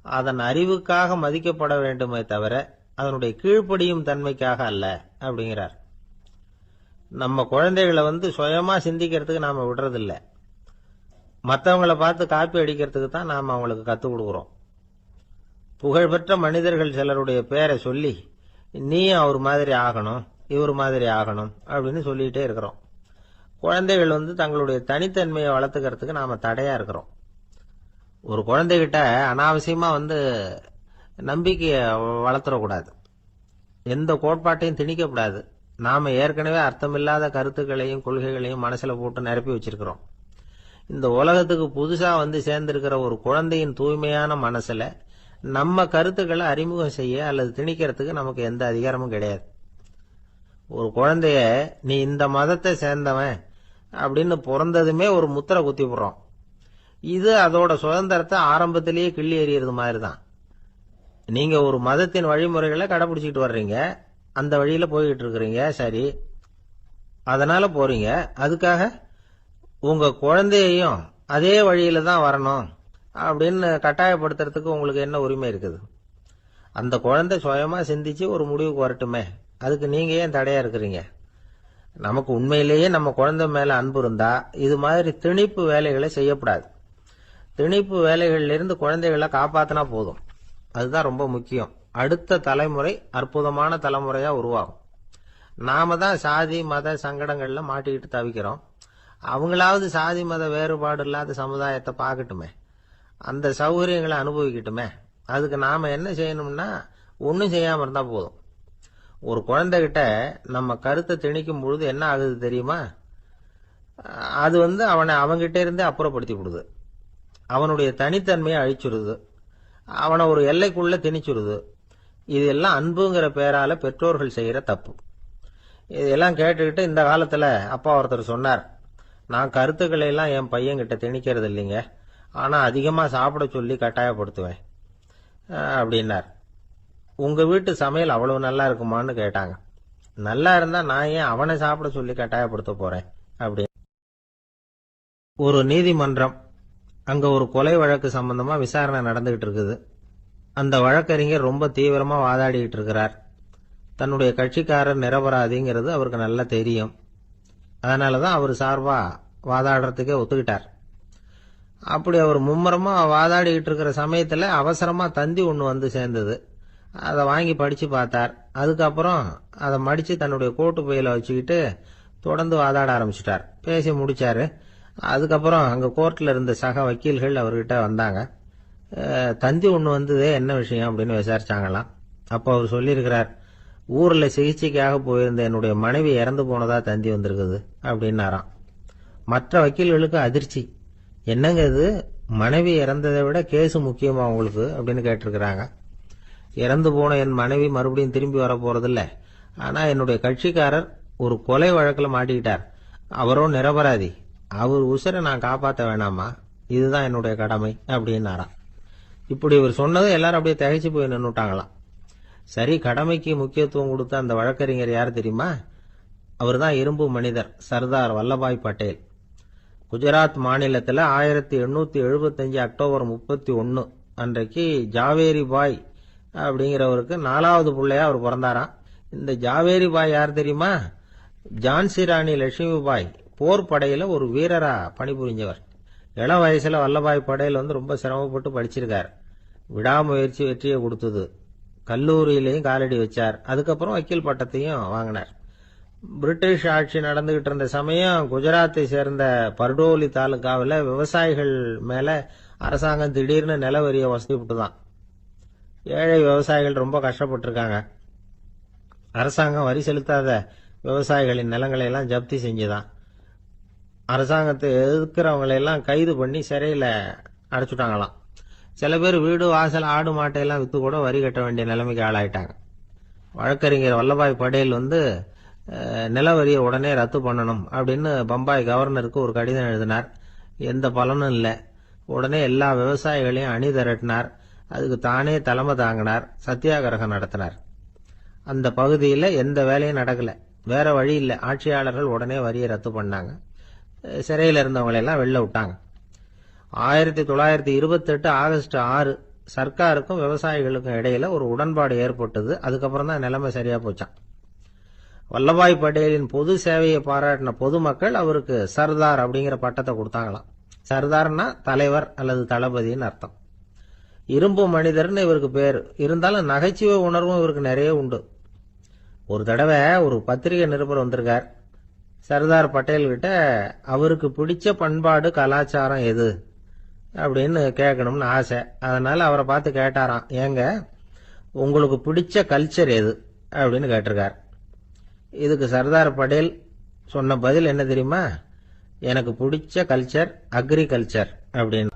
அதன் அறிவுக்காக மதிக்கப்பட வேண்டுமே தவிர அதனுடைய கீழ்ப்படியும் தன்மைக்காக அல்ல அப்படிங்கிறார். நம்ம குழந்தைகளை சுயமா சிந்திக்கிறதுக்கு நாம விடுறதில்லை, மற்றவங்களை பார்த்து காப்பி அடிக்கிறதுக்கு தான் நாம அவங்களுக்கு கத்துக் கொடுக்குறோம். புகழ்பெற்ற மனிதர்கள் சிலருடைய பேரை சொல்லி நீயும் அவர் மாதிரி ஆகணும், இவர் மாதிரி ஆகணும் அப்படின்னு சொல்லிட்டே இருக்கிறோம். குழந்தைகள் தங்களுடைய தனித்தன்மையை வளர்த்துக்கிறதுக்கு நாம தடையா இருக்கிறோம். ஒரு குழந்தைகிட்ட அனாவசியமா நம்பிக்கையை வளர்த்துடக்கூடாது, எந்த கோட்பாட்டையும் திணிக்கக்கூடாது. நாம ஏற்கனவே அர்த்தமில்லாத கருத்துக்களையும் கொள்கைகளையும் மனசுல போட்டு நிரப்பி வச்சிருக்கிறோம். இந்த உலகத்துக்கு புதுசா சேர்ந்திருக்கிற ஒரு குழந்தையின் தூய்மையான மனசுல நம்ம கருத்துக்களை அறிமுகம் செய்ய அல்லது திணிக்கிறதுக்கு நமக்கு எந்த அதிகாரமும் கிடையாது. ஒரு குழந்தைய நீ இந்த மதத்தை சேர்ந்தவன் அப்படின்னு பிறந்ததுமே ஒரு முத்திரை குத்தி போடுறோம். இது அதோட சுதந்திரத்தை ஆரம்பத்திலேயே கிள்ளி எறியறது மாதிரி தான். நீங்க ஒரு மதத்தின் வழிமுறைகளை கடைபிடிச்சிட்டு வர்றீங்க, அந்த வழியில போய்கிட்டு இருக்கிறீங்க, சரி, அதனால போறீங்க. அதுக்காக உங்க குழந்தையையும் அதே வழியில தான் வரணும் அப்படின்னு கட்டாயப்படுத்துறதுக்கு உங்களுக்கு என்ன உரிமை இருக்குது? அந்த குழந்தை சுயமா சிந்திச்சு ஒரு முடிவுக்கு வரட்டுமே, அதுக்கு நீங்க ஏன் தடையா இருக்கிறீங்க? நமக்கு உண்மையிலேயே நம்ம குழந்தை மேல அன்பு இருந்தா இது மாதிரி திணிப்பு வேலைகளை செய்யக்கூடாது. திணிப்பு வேலைகள்ல இருந்து குழந்தைகளை காப்பாத்தினா போதும், அதுதான் ரொம்ப முக்கியம். அடுத்த தலைமுறை அற்புதமான தலைமுறையா உருவாகும். நாம தான் சாதி மத சங்கடங்கள்ல மாட்டிக்கிட்டு தவிக்கிறோம். அவங்களாவது சாதி மத வேறுபாடு இல்லாத சமுதாயத்தை பார்க்கட்டுமே, அந்த சௌகரியங்களை அனுபவிக்கட்டுமே. அதுக்கு நாம என்ன செய்யணும்னா ஒன்னும் செய்யாம இருந்தா போதும். ஒரு குழந்தைகிட்ட நம்ம கருத்தை திணிக்கும் பொழுது என்ன ஆகுது தெரியுமா? அது அவனை அவங்கிட்ட இருந்தே அப்புறப்படுத்தி விடுது, அவனுடைய தனித்தன்மையை அழிச்சுடுது, அவனை ஒரு எல்லைக்குள்ள திணிச்சுடுது. இதெல்லாம் அன்புங்கிற பேரால பெற்றோர்கள் செய்யற தப்பு. இதெல்லாம் கேட்டுக்கிட்டு இந்த காலத்துல அப்பா ஒருத்தர் சொன்னார், நான் கருத்துக்களை எல்லாம் என் பையன்கிட்ட திணிக்கிறது இல்லைங்க, ஆனா அதிகமா சாப்பிட சொல்லி கட்டாயப்படுத்துவேன் அப்படின்னார். உங்க வீட்டு சமையல் அவ்வளவு நல்லா இருக்குமான்னு கேட்டாங்க. நல்லா இருந்தா நான் ஏன் அவனை சாப்பிட சொல்லி கட்டாயப்படுத்த போறேன் அப்படி. ஒரு நீதிமன்றம், அங்க ஒரு கொலை வழக்கு சம்பந்தமா விசாரணை நடந்துகிட்டு இருக்குது. அந்த வழக்கறிஞர் ரொம்ப தீவிரமா வாதாடிட்டு இருக்கிறார். தன்னுடைய கட்சிக்காரர் நிரபராதிங்கிறது அவருக்கு நல்லா தெரியும். அதனாலதான் அவர் சார்பா வாதாடுறதுக்கே ஒத்துக்கிட்டார். அப்படி அவர் மும்முரமா வாதாடிக்கிட்டு இருக்கிற சமயத்துல அவசரமா தந்தி ஒண்ணு சேர்ந்தது. அதை வாங்கி படிச்சு பார்த்தார். அதுக்கப்புறம் அதை மடிச்சு தன்னுடைய கோட்டு பையில வச்சுக்கிட்டு தொடர்ந்து வாதாட ஆரம்பிச்சிட்டார். பேசி முடிச்சாரு. அதுக்கப்புறம் அங்க கோர்ட்ல இருந்த சக வக்கீல்கள் அவர்கிட்ட வந்தாங்க. தந்தி ஒண்ணு வந்ததே, என்ன விஷயம் அப்படின்னு விசாரிச்சாங்களாம். அப்போ அவர் சொல்லியிருக்கிறார், ஊர்ல சிகிச்சைக்காக போயிருந்த என்னுடைய மனைவி இறந்து போனதா தந்தி வந்திருக்குது அப்படின்னாராம். மற்ற வக்கீல்களுக்கு அதிர்ச்சி. என்னங்க இது, மனைவி இறந்ததை விட கேஸ் முக்கியமா உங்களுக்கு அப்படின்னு கேட்டிருக்கிறாங்க. இறந்து போன என் மனைவி மறுபடியும் திரும்பி வர போறதில்ல. ஆனா என்னுடைய கட்சிக்காரர் ஒரு கொலை வழக்கில் மாட்டிக்கிட்டார். அவரோ நிரபராதி. அவர் உசுரை நான் காப்பாற்ற வேணாமா? இதுதான் என்னுடைய கடமை அப்படின்னாராம். இப்படி இவர் சொன்னது எல்லாரும் அப்படியே திகைச்சு போய் நின்னுட்டாங்களாம். சரி, கடமைக்கு முக்கியத்துவம் கொடுத்த அந்த வழக்கறிஞர் யார் தெரியுமா? அவர் தான் இரும்பு மனிதர் சர்தார் வல்லபாய் பட்டேல். குஜராத் மாநிலத்தில் 1875 அக்டோபர் 31 அன்றைக்கு ஜாவேரி பாய் அப்படிங்கிறவருக்கு 4வது பிள்ளையா அவர் பிறந்தாராம். இந்த ஜாவேரி பாய் யார் தெரியுமா? ஜான்சி ராணி லட்சுமி பாய் போர் படையில ஒரு வீரரா பணிபுரிஞ்சவர். இளம் வயசுல வல்லபாய் படேல் ரொம்ப சிரமப்பட்டு படிச்சிருக்கார். விடாமுயற்சி வெற்றியை கொடுத்தது. கல்லூரியிலையும் காலடி வச்சார். அதுக்கப்புறம் வக்கீல் பட்டத்தையும் வாங்கினார். பிரிட்டிஷ் ஆட்சி நடந்துகிட்டு இருந்த சமயம் குஜராத்தை சேர்ந்த பர்டோலி தாலுகாவில் விவசாயிகள் மேல அரசாங்கம் திடீர்னு நில வரிய வசதி விட்டுதான். ஏழை விவசாயிகள் ரொம்ப கஷ்டப்பட்டிருக்காங்க. அரசாங்கம் வரி செலுத்தாத விவசாயிகளின் நிலங்களை எல்லாம் ஜப்தி செஞ்சுதான். அரசாங்கத்தை எதிர்க்கிறவங்களை எல்லாம் கைது பண்ணி சிறையில அடைச்சுட்டாங்களாம். சில பேர் வீடு வாசல் ஆடு மாட்டையெல்லாம் வித்து கூட வரி கட்ட வேண்டிய நிலைமைக்கு ஆளாயிட்டாங்க. வழக்கறிஞர் வல்லபாய் படேல் நில வரியை உடனே ரத்து பண்ணணும் அப்படின்னு பம்பாய் கவர்னருக்கு ஒரு கடிதம் எழுதினார். எந்த பலனும் இல்லை. உடனே எல்லா விவசாயிகளையும் அணி திரட்டினார். அதுக்கு தானே தலைமை தாங்கினார். சத்தியாகிரகம் நடத்தினார். அந்த பகுதியில் எந்த வேலையும் நடக்கல. வேற வழி இல்லை. ஆட்சியாளர்கள் உடனே வரியை ரத்து பண்ணாங்க. சிறையில் இருந்தவங்களெல்லாம் வெளில விட்டாங்க. 1928 ஆகஸ்ட் 6 சர்க்காருக்கும் விவசாயிகளுக்கும் இடையில ஒரு உடன்பாடு ஏற்பட்டது. அதுக்கப்புறம் தான் நிலைமை சரியா போச்சான். வல்லபாய் பட்டேலின் பொது சேவையை பாராட்டின பொதுமக்கள் அவருக்கு சர்தார் அப்படிங்கிற பட்டத்தை கொடுத்தாங்களாம். சர்தார்னா தலைவர் அல்லது தளபதினு அர்த்தம். இரும்பு மனிதர்னு இவருக்கு பேர். இருந்தாலும் நகைச்சுவை உணர்வும் இவருக்கு நிறைய உண்டு. ஒரு தடவை ஒரு பத்திரிகை நிருபர் வந்திருக்கார். சர்தார் பட்டேல் கிட்ட அவருக்கு பிடிச்ச பண்பாடு கலாச்சாரம் எது அப்படின்னு கேட்கணும்னு ஆசை. அதனால அவரை பார்த்து கேட்டாராம், ஏங்க உங்களுக்கு பிடிச்ச கல்ச்சர் எது அப்படின்னு கேட்டிருக்கார். இதுக்கு சர்தார் பட்டேல் சொன்ன பதில் என்ன தெரியுமா? எனக்கு பிடிச்ச கல்ச்சர் அக்ரிகல்ச்சர் அப்படின்னு.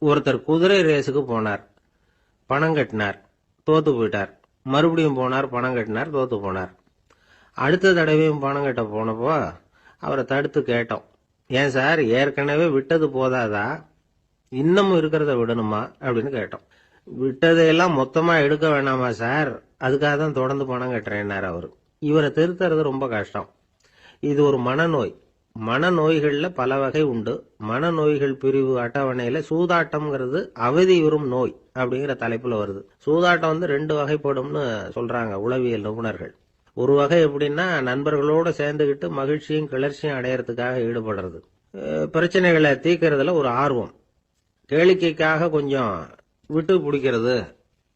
ஒருத்தர் குதிரை ரேஸுக்கு போனார். பணம் கட்டினார், தோத்து போயிட்டார். மறுபடியும் போனார், பணம் கட்டினார், தோத்து போனார். அடுத்த தடவையும் பணம் கட்ட போனப்போ அவரை தடுத்து கேட்டோம், ஏன் சார் ஏற்கனவே விட்டது போதாதா, இன்னமும் இருக்கிறத விடணுமா அப்படின்னு கேட்டோம். விட்டதையெல்லாம் மொத்தமா எடுக்க வேணாமா சார், அதுக்காக தான் தொடர்ந்து பணம் கட்டுறேன்னாரு அவரு. இவரை திருத்துறது ரொம்ப கஷ்டம். இது ஒரு மனநோய். மனநோய்கள்ல பல வகை உண்டு. மனநோய்கள் பிரிவு அட்டவணையில சூதாட்டம்ங்கிறது அவதியுறும் நோய் அப்படிங்கிற தலைப்புல வருது. சூதாட்டம் 2 வகைப்படும்னு சொல்றாங்க உளவியல் நிபுணர்கள். ஒரு வகை எப்படின்னா, நண்பர்களோட சேர்ந்துகிட்டு மகிழ்ச்சியும் கிளர்ச்சியும் அடையறதுக்காக ஈடுபடுறது. பிரச்சனைகளை தீர்க்கறதுல ஒரு ஆர்வம். கேளிக்கைக்காக கொஞ்சம் விட்டு பிடிக்கிறது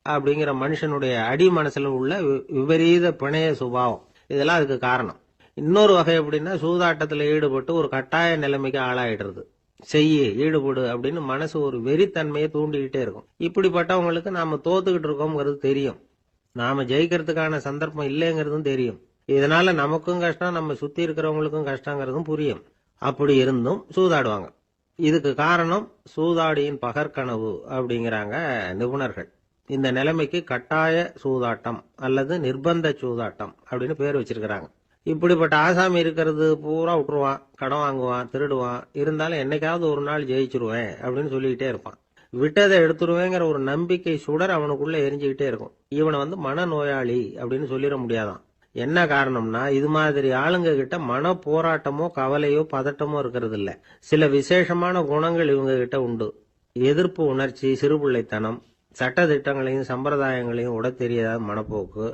அப்படிங்கிற மனுஷனுடைய அடி மனசுல உள்ள விபரீத பிணைய சுபாவம், இதெல்லாம் அதுக்கு காரணம். இன்னொரு வகை எப்படின்னா, சூதாட்டத்தில் ஈடுபட்டு ஒரு கட்டாய நிலைமைக்கு ஆளாயிடுறது. ஈடுபடு அப்படின்னு மனசு ஒரு வெறித்தன்மையை தூண்டிக்கிட்டே இருக்கும். இப்படிப்பட்டவங்களுக்கு நாம தோத்துக்கிட்டு இருக்கோம்ங்கிறது தெரியும். நாம ஜெயிக்கிறதுக்கான சந்தர்ப்பம் இல்லைங்கிறதும் தெரியும். இதனால நமக்கும் கஷ்டம், நம்ம சுத்தி இருக்கிறவங்களுக்கும் கஷ்டங்கிறதும் புரியும். அப்படி இருந்தும் சூதாடுவாங்க. இதுக்கு காரணம் சூதாடியின் பகற்கனவு அப்படிங்கிறாங்க நிபுணர்கள். இந்த நிலைமைக்கு கட்டாய சூதாட்டம் அல்லது நிர்பந்த சூதாட்டம் அப்படின்னு பேர் வச்சிருக்கிறாங்க. இப்படிப்பட்ட ஆசாமி இருக்கிறது பூரா விட்டுருவான், கடன் வாங்குவான், திருடுவான். இருந்தாலும் என்னைக்காவது ஒரு நாள் ஜெயிச்சிருவேன் அப்படின்னு சொல்லிக்கிட்டே இருப்பான். விட்டதை எடுத்துருவேங்கிற ஒரு நம்பிக்கை சுடர் அவனுக்குள்ள எரிஞ்சுக்கிட்டே இருக்கும். இவனை மனநோயாளி அப்படின்னு சொல்லிட முடியாதான். என்ன காரணம்னா, இது மாதிரி ஆளுங்க கிட்ட மன போராட்டமோ கவலையோ பதட்டமோ இருக்கிறது இல்ல. சில விசேஷமான குணங்கள் இவங்க கிட்ட உண்டு. எதிர்ப்பு உணர்ச்சி, சிறுபிள்ளைத்தனம், சட்ட திட்டங்களையும் சம்பிரதாயங்களையும் உட தெரியாத மனப்போக்கு,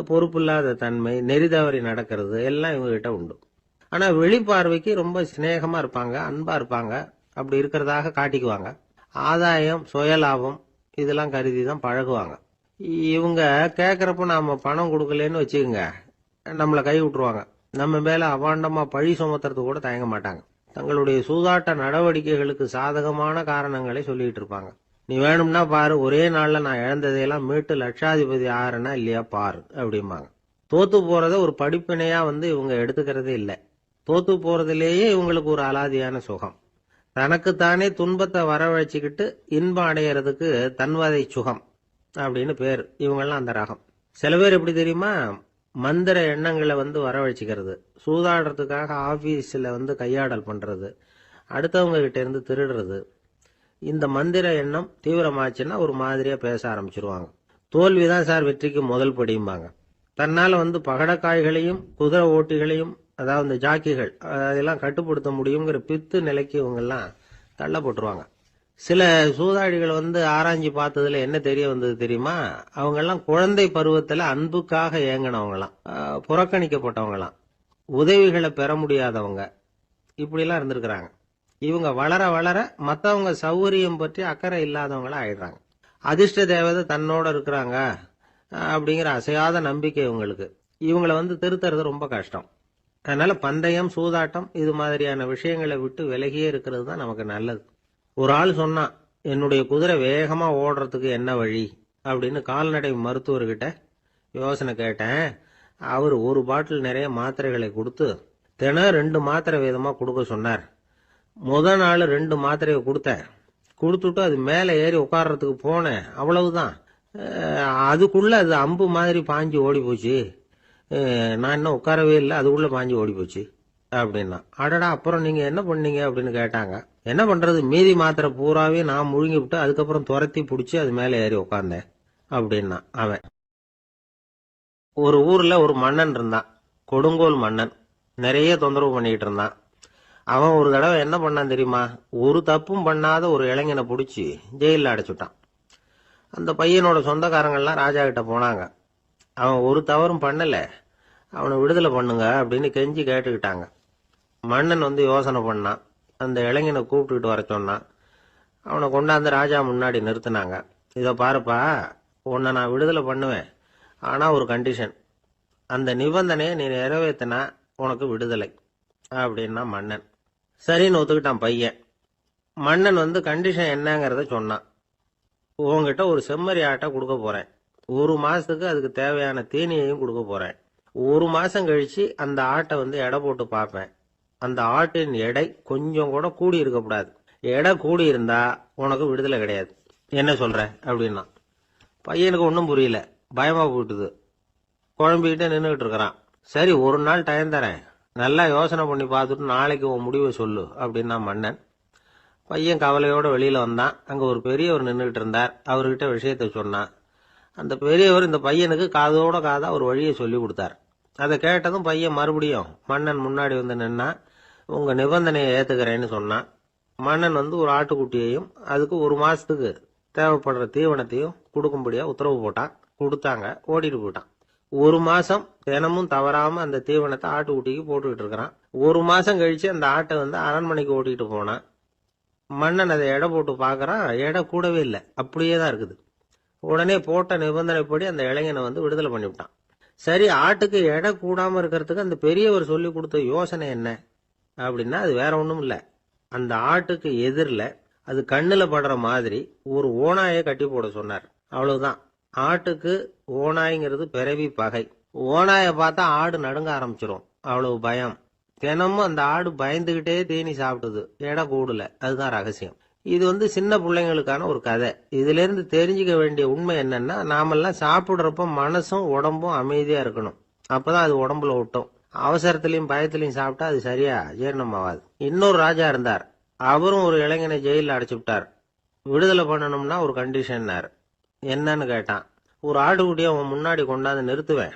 பொறுப்பில்லாத தன்மை, நெறிதவறி நடக்கிறது எல்லாம் இவங்க கிட்ட உண்டு. ஆனா வெளிப்பார்வைக்கு ரொம்ப சிநேகமா இருப்பாங்க, அன்பா இருப்பாங்க. அப்படி இருக்கிறதாக காட்டிக்குவாங்க. ஆதாயம், சுயலாபம் இதெல்லாம் கருதி தான் பழகுவாங்க. இவங்க கேட்கறப்ப நாம பணம் கொடுக்கலன்னு வச்சுக்கோங்க, நம்மளை கை விட்டுருவாங்க. நம்ம மேல அபாண்டமா பழி சுமத்துறது கூட தயங்க மாட்டாங்க. தங்களுடைய சூதாட்ட நடவடிக்கைகளுக்கு சாதகமான காரணங்களை சொல்லிட்டு இருப்பாங்க. நீ வேணும்னா பாரு, ஒரே நாள்ல நான் இழந்ததையெல்லாம் மீட்டு லட்சாதிபதி ஆறனா இல்லையா பாரு அப்படிம்பாங்க. தோத்து போறத ஒரு படிப்பினையா இவங்க எடுத்துக்கிறதே இல்லை. தோத்து போறதுலேயே இவங்களுக்கு ஒரு அலாதியான சுகம். தனக்குத்தானே துன்பத்தை வரவழைச்சிக்கிட்டு இன்பம் அடையிறதுக்கு தன்வதை சுகம் அப்படின்னு பேர். இவங்கெல்லாம் அந்த ரகம். சில பேர் எப்படி தெரியுமா, மந்திர எண்ணங்களை வரவழைச்சிக்கிறது, சூதாடுறதுக்காக ஆபீஸ்ல கையாடல் பண்றது, அடுத்தவங்க கிட்ட இருந்து திருடுறது. இந்த மந்திர எண்ணம் தீவிரமாச்சுன்னா ஒரு மாதிரியா பேச ஆரம்பிச்சிருவாங்க. தோல்விதான் சார் வெற்றிக்கு முதல் படியும்பாங்க. தன்னால பகடக்காய்களையும் குதிரை ஓட்டிகளையும், அதாவது இந்த ஜாக்கிகள், அதெல்லாம் கட்டுப்படுத்த முடியுங்கிற பித்து நிலைக்கு இவங்கெல்லாம் தள்ளப்பட்டுருவாங்க. சில சூதாடிகள் ஆராய்ச்சி பார்த்ததுல என்ன தெரிய வந்தது தெரியுமா, அவங்கெல்லாம் குழந்தை பருவத்துல அன்புக்காக ஏங்கினவங்களாம், புறக்கணிக்கப்பட்டவங்களாம், உதவிகளை பெற முடியாதவங்க, இப்படிலாம் இருந்திருக்கிறாங்க. இவங்க வளர வளர மற்றவங்க சௌகரியம் பற்றி அக்கறை இல்லாதவங்களா ஆயிடுறாங்க. அதிர்ஷ்ட தேவதை தன்னோட இருக்கிறாங்க அப்படிங்கிற அசையாத நம்பிக்கை இவங்களுக்கு. இவங்களை திருத்துறது ரொம்ப கஷ்டம். அதனால பந்தயம், சூதாட்டம் இது மாதிரியான விஷயங்களை விட்டு விலகியே இருக்கிறது தான் நமக்கு நல்லது. ஒரு ஆள் சொன்னான், என்னுடைய குதிரை வேகமா ஓடுறதுக்கு என்ன வழி அப்படின்னு கால்நடை மருத்துவர்கிட்ட யோசனை கேட்டேன். அவர் ஒரு பாட்டில் நிறைய மாத்திரைகளை கொடுத்து தினம் 2 மாத்திரை வீதமா கொடுக்க சொன்னார். முதல் நாள் 2 மாத்திரையை கொடுத்துட்டு அது மேலே ஏறி உட்கார்றதுக்கு போனேன். அவ்வளவுதான். அதுக்குள்ள அது அம்பு மாதிரி பாஞ்சு ஓடி போச்சு. நான் இன்னும் உட்காரவே இல்லை, அதுக்குள்ள பாஞ்சு ஓடி போச்சு அப்படின்னா. அடடா, அப்புறம் நீங்க என்ன பண்ணீங்க அப்படின்னு கேட்டாங்க. என்ன பண்றது, மீதி மாத்திரை பூராவே நான் முழுங்கி விட்டு அதுக்கப்புறம் துரத்தி பிடிச்சி அது மேல ஏறி உட்கார்ந்தேன் அப்படின்னா அவன். ஒரு ஊர்ல ஒரு மன்னன் இருந்தான், கொடுங்கோல் மன்னன். நிறைய தொந்தரவு பண்ணிட்டு இருந்தான். அவன் ஒரு தடவை என்ன பண்ணான் தெரியுமா, ஒரு தப்பும் பண்ணாத ஒரு இளைஞனை பிடிச்சி ஜெயிலில் அடைச்சுட்டான். அந்த பையனோட சொந்தக்காரங்கள்லாம் ராஜா கிட்ட போனாங்க. அவன் ஒரு தவறும் பண்ணல, அவனை விடுதலை பண்ணுங்க அப்படின்னு கெஞ்சி கேட்டுக்கிட்டாங்க. மன்னன் யோசனை பண்ணான். அந்த இளைஞனை கூப்பிட்டுக்கிட்டு வர சொன்னான். அவனை கொண்டாந்து ராஜா முன்னாடி நிறுத்தினாங்க. இதை பாருப்பா, உன்னை நான் விடுதலை பண்ணுவேன், ஆனா ஒரு கண்டிஷன். அந்த நிபந்தனையை நீ நிறைவேற்றினா உனக்கு விடுதலை அப்படின்னா மன்னன். சரின்னு ஒத்துக்கிட்டான் பையன். மன்னன் கண்டிஷன் என்னங்கிறத சொன்னான். உங்ககிட்ட ஒரு செம்மறி ஆட்டை கொடுக்க போறேன், 1 மாசத்துக்கு அதுக்கு தேவையான தீனியையும் கொடுக்க போறேன். 1 மாசம் கழிச்சு அந்த ஆட்டை எடை போட்டு பார்ப்பேன். அந்த ஆட்டின் எடை கொஞ்சம் கூட கூடி இருக்கக்கூடாது. எடை கூடி இருந்தா உனக்கு விடுதலை கிடையாது. என்ன சொல்ற அப்படின்னா. பையனுக்கு ஒன்றும் புரியல, பயமா போயிட்டுது. குழம்பிக்கிட்டே நின்றுகிட்டு இருக்கிறான். சரி, ஒரு நாள் டைம் தரேன், நல்லா யோசனை பண்ணி பார்த்துட்டு நாளைக்கு உன் முடிவை சொல்லு அப்படின்னா மன்னன். பையன் கவலையோட வெளியில வந்தான். அங்க ஒரு பெரியவர் நின்றுகிட்டு இருந்தார். அவர்கிட்ட விஷயத்த சொன்னான். அந்த பெரியவர் இந்த பையனுக்கு காதோட காதா ஒரு வழியை சொல்லி கொடுத்தார். அதை கேட்டதும் பையன் மறுபடியும் மன்னன் முன்னாடி நின்னா, உங்க நிபந்தனையை ஏத்துக்கிறேன்னு சொன்னான். மன்னன் ஒரு ஆட்டுக்குட்டியையும் அதுக்கு 1 மாசத்துக்கு தேவைப்படுற தீவனத்தையும் கொடுக்கும்படியா உத்தரவு போட்டான். கொடுத்தாங்க, ஓடிட்டு போயிட்டான். 1 மாசம் தினமும் தவறாம அந்த தீவனத்தை ஆட்டுக்குட்டிக்கு போட்டுக்கிட்டு இருக்கிறான். 1 மாசம் கழிச்சு அந்த ஆட்டை அரண்மனைக்கு ஓட்டிட்டு போனான். மன்னன் அதை எடை போட்டு பாக்குறான், எடை கூடவே இல்லை, அப்படியே தான் இருக்குது. உடனே போட்ட நிபந்தனைப்படி அந்த இளைஞனை விடுதலை பண்ணிவிட்டான். சரி, ஆட்டுக்கு எடை கூடாம இருக்கிறதுக்கு அந்த பெரியவர் சொல்லி கொடுத்த யோசனை என்ன அப்படின்னா, அது வேற ஒண்ணும் இல்ல. அந்த ஆட்டுக்கு எதிரில் அது கண்ணுல படுற மாதிரி ஒரு ஓநாயை கட்டி போட சொன்னார். அவ்வளவுதான். ஆட்டுக்கு ஓநாய்ங்கிறது பிறவி பகை. ஓநாயை பார்த்தா ஆடு நடுங்க ஆரம்பிச்சிரும், அவ்வளவு பயம். தினமும் அந்த ஆடு பயந்துகிட்டே தீனி சாப்பிடுது, எடை கூடல. அதுதான் ரகசியம். இது சின்ன பிள்ளைங்களுக்கான ஒரு கதை. இதுல இருந்து தெரிஞ்சுக்க வேண்டிய உண்மை என்னன்னா, நாமெல்லாம் சாப்பிடுறப்ப மனசும் உடம்பும் அமைதியா இருக்கணும். அப்பதான் அது உடம்புல ஒட்டும். அவசரத்திலையும் பயத்திலையும் சாப்பிட்டா அது சரியா ஜீரணம் ஆகாது. இன்னொரு ராஜா இருந்தார். அவரும் ஒரு இளைஞனை ஜெயிலில் அடைச்சு விட்டார். விடுதலை பண்ணணும்னா ஒரு கண்டிஷன்னாரு. என்னன்னு கேட்டான். ஒரு ஆட்டுக்குட்டியை அவன் முன்னாடி கொண்டாந்து நிறுத்துவேன்,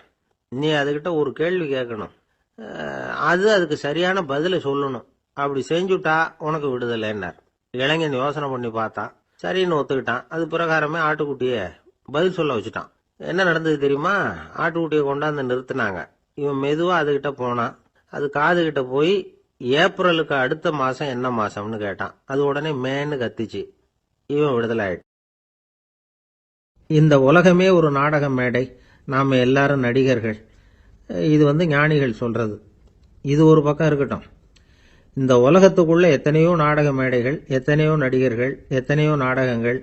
நீ அதுகிட்ட ஒரு கேள்வி கேட்கணும், அதுக்கு சரியான பதிலை சொல்லணும். அப்படி செஞ்சுட்டா உனக்கு விடுதலைன்னார். இளைஞன் யோசனை பண்ணி பார்த்தான். சரின்னு ஒத்துக்கிட்டான். அது பிரகாரமே ஆட்டுக்குட்டிய பதில் சொல்ல வச்சுட்டான். என்ன நடந்தது தெரியுமா, ஆட்டுக்குட்டியை கொண்டாந்து நிறுத்தினாங்க. இவன் மெதுவா அதுகிட்ட போனான். அது காது கிட்ட போய் ஏப்ரலுக்கு அடுத்த மாசம் என்ன மாசம்னு கேட்டான். அது உடனே மேன்னு கத்திச்சு. இவன் விடுதலை ஆயிட்டு. இந்த உலகமே ஒரு நாடக மேடை, நாம எல்லாரும் நடிகர்கள். இது ஞானிகள் சொல்றது. இது ஒரு பக்கம் இருக்கட்டும். இந்த உலகத்துக்குள்ள எத்தனையோ நாடக மேடைகள், எத்தனையோ நடிகர்கள், எத்தனையோ நாடகங்கள்,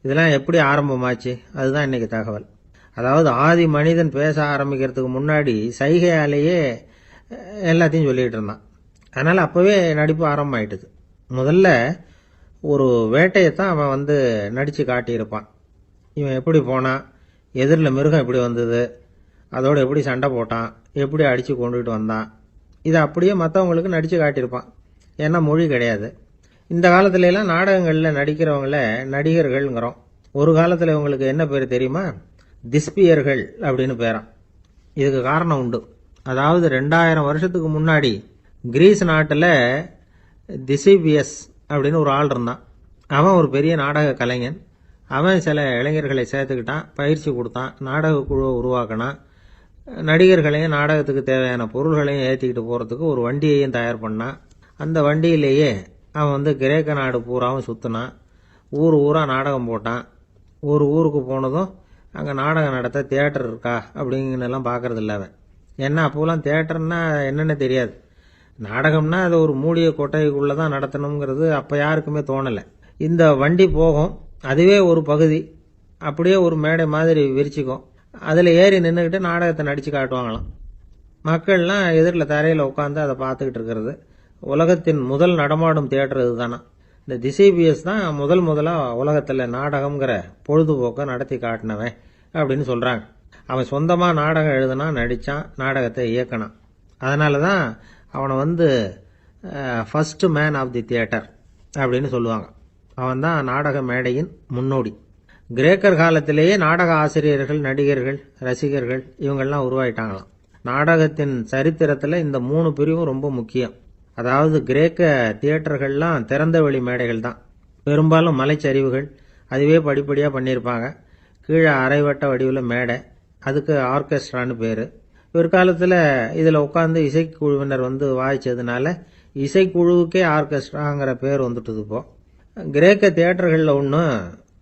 இதெல்லாம் எப்படி ஆரம்பமாச்சு? அதுதான் இன்னைக்கு தகவல். அதாவது ஆதி மனிதன் பேச ஆரம்பிக்கிறதுக்கு முன்னாடி சைகையாலேயே எல்லாத்தையும் சொல்லிட்டு இருந்தான். அதனால அப்பவே நடிப்பு ஆரம்பமாயிட்டுது. முதல்ல ஒரு வேட்டையத்தான் அவன் நடிச்சு காட்டியிருப்பான். இவன் எப்படி போனான், எதிரில் மிருகம் எப்படி வந்தது, அதோட எப்படி சண்டை போட்டான், எப்படி அடிச்சு கொண்டுகிட்டு வந்தான், இதை அப்படியே மற்றவங்களுக்கு நடிச்சு காட்டியிருப்பான். ஏன்னா மொழி கிடையாது. இந்த காலத்துல எல்லாம் நாடகங்களில் நடிக்கிறவங்கள நடிகர்கள்ங்கிறோம். ஒரு காலத்தில் இவங்களுக்கு என்ன பேர் தெரியுமா? திஸ்பியர்கள் அப்படின்னு பேராம். இதுக்கு காரணம் உண்டு. அதாவது 2000 வருஷத்துக்கு முன்னாடி கிரீஸ் நாட்டில் திசிபியஸ் அப்படின்னு ஒரு ஆள் இருந்தான். அவன் ஒரு பெரிய நாடக கலைஞன். அவன் சில இளைஞர்களை சேர்த்துக்கிட்டான், பயிற்சி கொடுத்தான், நாடக குழுவை உருவாக்கினான். நடிகர்களையும் நாடகத்துக்கு தேவையான பொருள்களையும் ஏற்றிக்கிட்டு போகிறதுக்கு ஒரு வண்டியையும் தயார் பண்ணான். அந்த வண்டியிலேயே அவன் கிரேக்க நாடு பூராவும் சுற்றினான். ஊர் ஊராக நாடகம் போட்டான். ஒரு ஊருக்கு போனதும் அங்கே நாடகம் நடத்த தியேட்டர் இருக்கா அப்படிங்கலாம் பார்க்கறது இல்லை அவன். ஏன்னா அப்போலாம் தியேட்டர்னா என்னென்ன தெரியாது. நாடகம்னா அது ஒரு மூடிய கொட்டைக்குள்ளே தான் நடத்தணுங்கிறது அப்போ யாருக்குமே தோணலை. இந்த வண்டி போகும், அதுவே ஒரு பகுதி, அப்படியே ஒரு மேடை மாதிரி விரிச்சிக்கும். அதில் ஏறி நின்றுக்கிட்டு நாடகத்தை நடித்து காட்டுவாங்களாம். மக்கள்லாம் எதிரில் தரையில் உட்காந்து அதை பார்த்துக்கிட்டு இருக்கிறது. உலகத்தின் முதல் நடமாடும் தியேட்டர் இதுதானா. இந்த திசைபியஸ் தான் முதலாக உலகத்தில் நாடகம்ங்கிற பொழுதுபோக்கை நடத்தி காட்டினவன் அப்படின்னு சொல்கிறாங்க. அவன் சொந்தமாக நாடகம் எழுதுனான், நடித்தான், நாடகத்தை இயக்கினான். அதனால தான் அவனை first man of the theatre அப்படின்னு சொல்லுவாங்க. அவன் தான் நாடக மேடையின் முன்னோடி. கிரேக்கர் காலத்திலேயே நாடக ஆசிரியர்கள், நடிகர்கள், ரசிகர்கள் இவங்கெல்லாம் உருவாயிட்டாங்களாம். நாடகத்தின் சரித்திரத்தில் இந்த 3 பிரிவும் ரொம்ப முக்கியம். அதாவது கிரேக்க தியேட்டர்கள்லாம் திறந்த வெளி மேடைகள் தான். பெரும்பாலும் மலைச்சரிவுகள், அதுவே படிப்படியாக பண்ணியிருப்பாங்க. கீழே அரைவட்ட வடிவில் மேடை, அதுக்கு ஆர்கெஸ்ட்ரான்னு பேர். பிற்காலத்தில் இதில் உட்காந்து இசைக்குழுவினர் வாய்ச்சதுனால இசைக்குழுவுக்கே ஆர்கெஸ்ட்ராங்கிற பேர் வந்துட்டுது. இப்போ கிரேக்க தியேட்டர்களில் ஒன்று,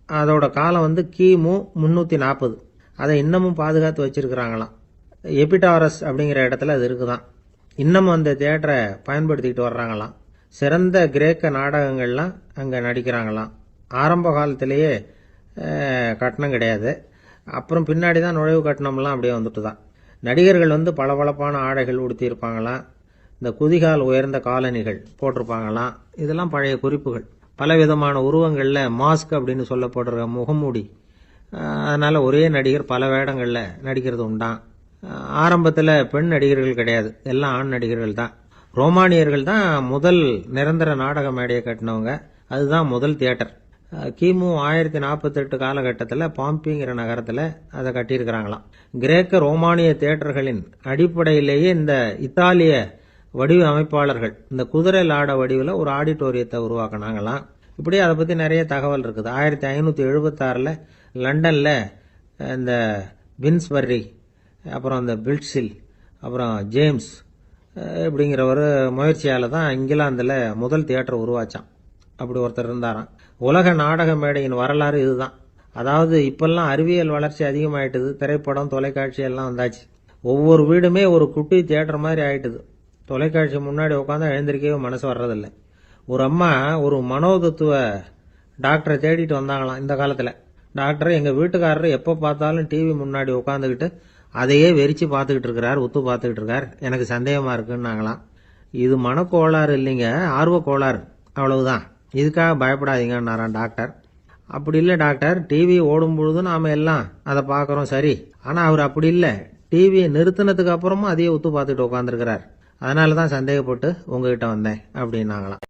அதோட காலம் கிமு 340. அதை இன்னமும் பாதுகாத்து வச்சிருக்கிறாங்களாம். எபிடாரஸ் அப்படிங்கிற இடத்துல அது இருக்குதான். இன்னமும் அந்த தியேட்டரை பயன்படுத்திக்கிட்டு வர்றாங்களாம். சிறந்த கிரேக்க நாடகங்கள்லாம் அங்கே நடிக்கிறாங்களாம். ஆரம்ப காலத்திலேயே கட்டணம் கிடையாது. அப்புறம் பின்னாடி தான் நுழைவு கட்டணம்லாம் அப்படியே வந்துட்டு தான். நடிகர்கள் பளபளப்பான ஆடைகள் உடுத்தியிருப்பாங்களாம். இந்த குதிகால் உயர்ந்த காலணிகள் போட்டிருப்பாங்களாம். இதெல்லாம் பழைய குறிப்புகள். பலவிதமான உருவங்களில் மாஸ்க் அப்படின்னு சொல்லப்படுற முகமூடி. அதனால் ஒரே நடிகர் பல வேடங்களில் நடிக்கிறது உண்டான். ஆரம்பத்தில் பெண் நடிகர்கள் கிடையாது, எல்லாம் ஆண் நடிகர்கள் தான். ரோமானியர்கள் தான் முதல் நிரந்தர நாடக மேடையை கட்டினவங்க. அதுதான் முதல் தியேட்டர். கிமு 1048 காலகட்டத்தில் பாம்பிங்கிற நகரத்தில் அதை கட்டியிருக்கிறாங்களாம். கிரேக்க ரோமானிய தியேட்டர்களின் அடிப்படையிலேயே இந்த இத்தாலிய வடிவ அமைப்பாளர்கள் இந்த குதிரை லாட வடிவில் ஒரு ஆடிட்டோரியத்தை உருவாக்கினாங்களாம். இப்படி அதை பற்றி நிறைய தகவல் இருக்குது. 1576 லண்டனில் இந்த பின்ஸ்பர்ரி, அப்புறம் இந்த பில்ட்ஸில், அப்புறம் ஜேம்ஸ் இப்படிங்கிற ஒரு முயற்சியால் தான் இங்கிலாந்தில் முதல் தியேட்டர் உருவாச்சான். அப்படி ஒருத்தர் இருந்தாராம். உலக நாடக மேடையின் வரலாறு இதுதான். அதாவது இப்பெல்லாம் அறிவியல் வளர்ச்சி அதிகமாயிட்டுது. திரைப்படம், தொலைக்காட்சி எல்லாம் வந்தாச்சு. ஒவ்வொரு வீடுமே ஒரு குட்டி தியேட்டர் மாதிரி ஆயிட்டுது. தொலைக்காட்சி முன்னாடி உட்காந்தா எழுந்திருக்கவே மனசு வர்றதில்லை. ஒரு அம்மா ஒரு மனோதத்துவ டாக்டரை தேடிட்டு வந்தாங்களாம் இந்த காலத்தில். டாக்டர், எங்கள் வீட்டுக்காரர் எப்போ பார்த்தாலும் டிவி முன்னாடி உட்காந்துக்கிட்டு அதையே வெறிச்சு பார்த்துக்கிட்டு இருக்கிறார், உத்து பார்த்துக்கிட்டு இருக்கார், எனக்கு சந்தேகமாக இருக்குன்னாங்களாம். இது மனக்கோளாறு இல்லைங்க, ஆர்வ கோளாறு, அவ்வளவுதான், இதுக்காக பயப்படாதீங்கன்னாரான் டாக்டர். அப்படி இல்லை டாக்டர், டிவி ஓடும் பொழுது நாம் எல்லாம் அதை பார்க்குறோம் சரி, ஆனால் அவர் அப்படி இல்லை, டிவியை நிறுத்தினதுக்கு அப்புறமும் அதையே உத்து பார்த்துட்டு உட்காந்துருக்கிறார், அதனால தான் சந்தேகப்பட்டு உங்ககிட்ட வந்தேன் அப்படின்னாங்களாம்.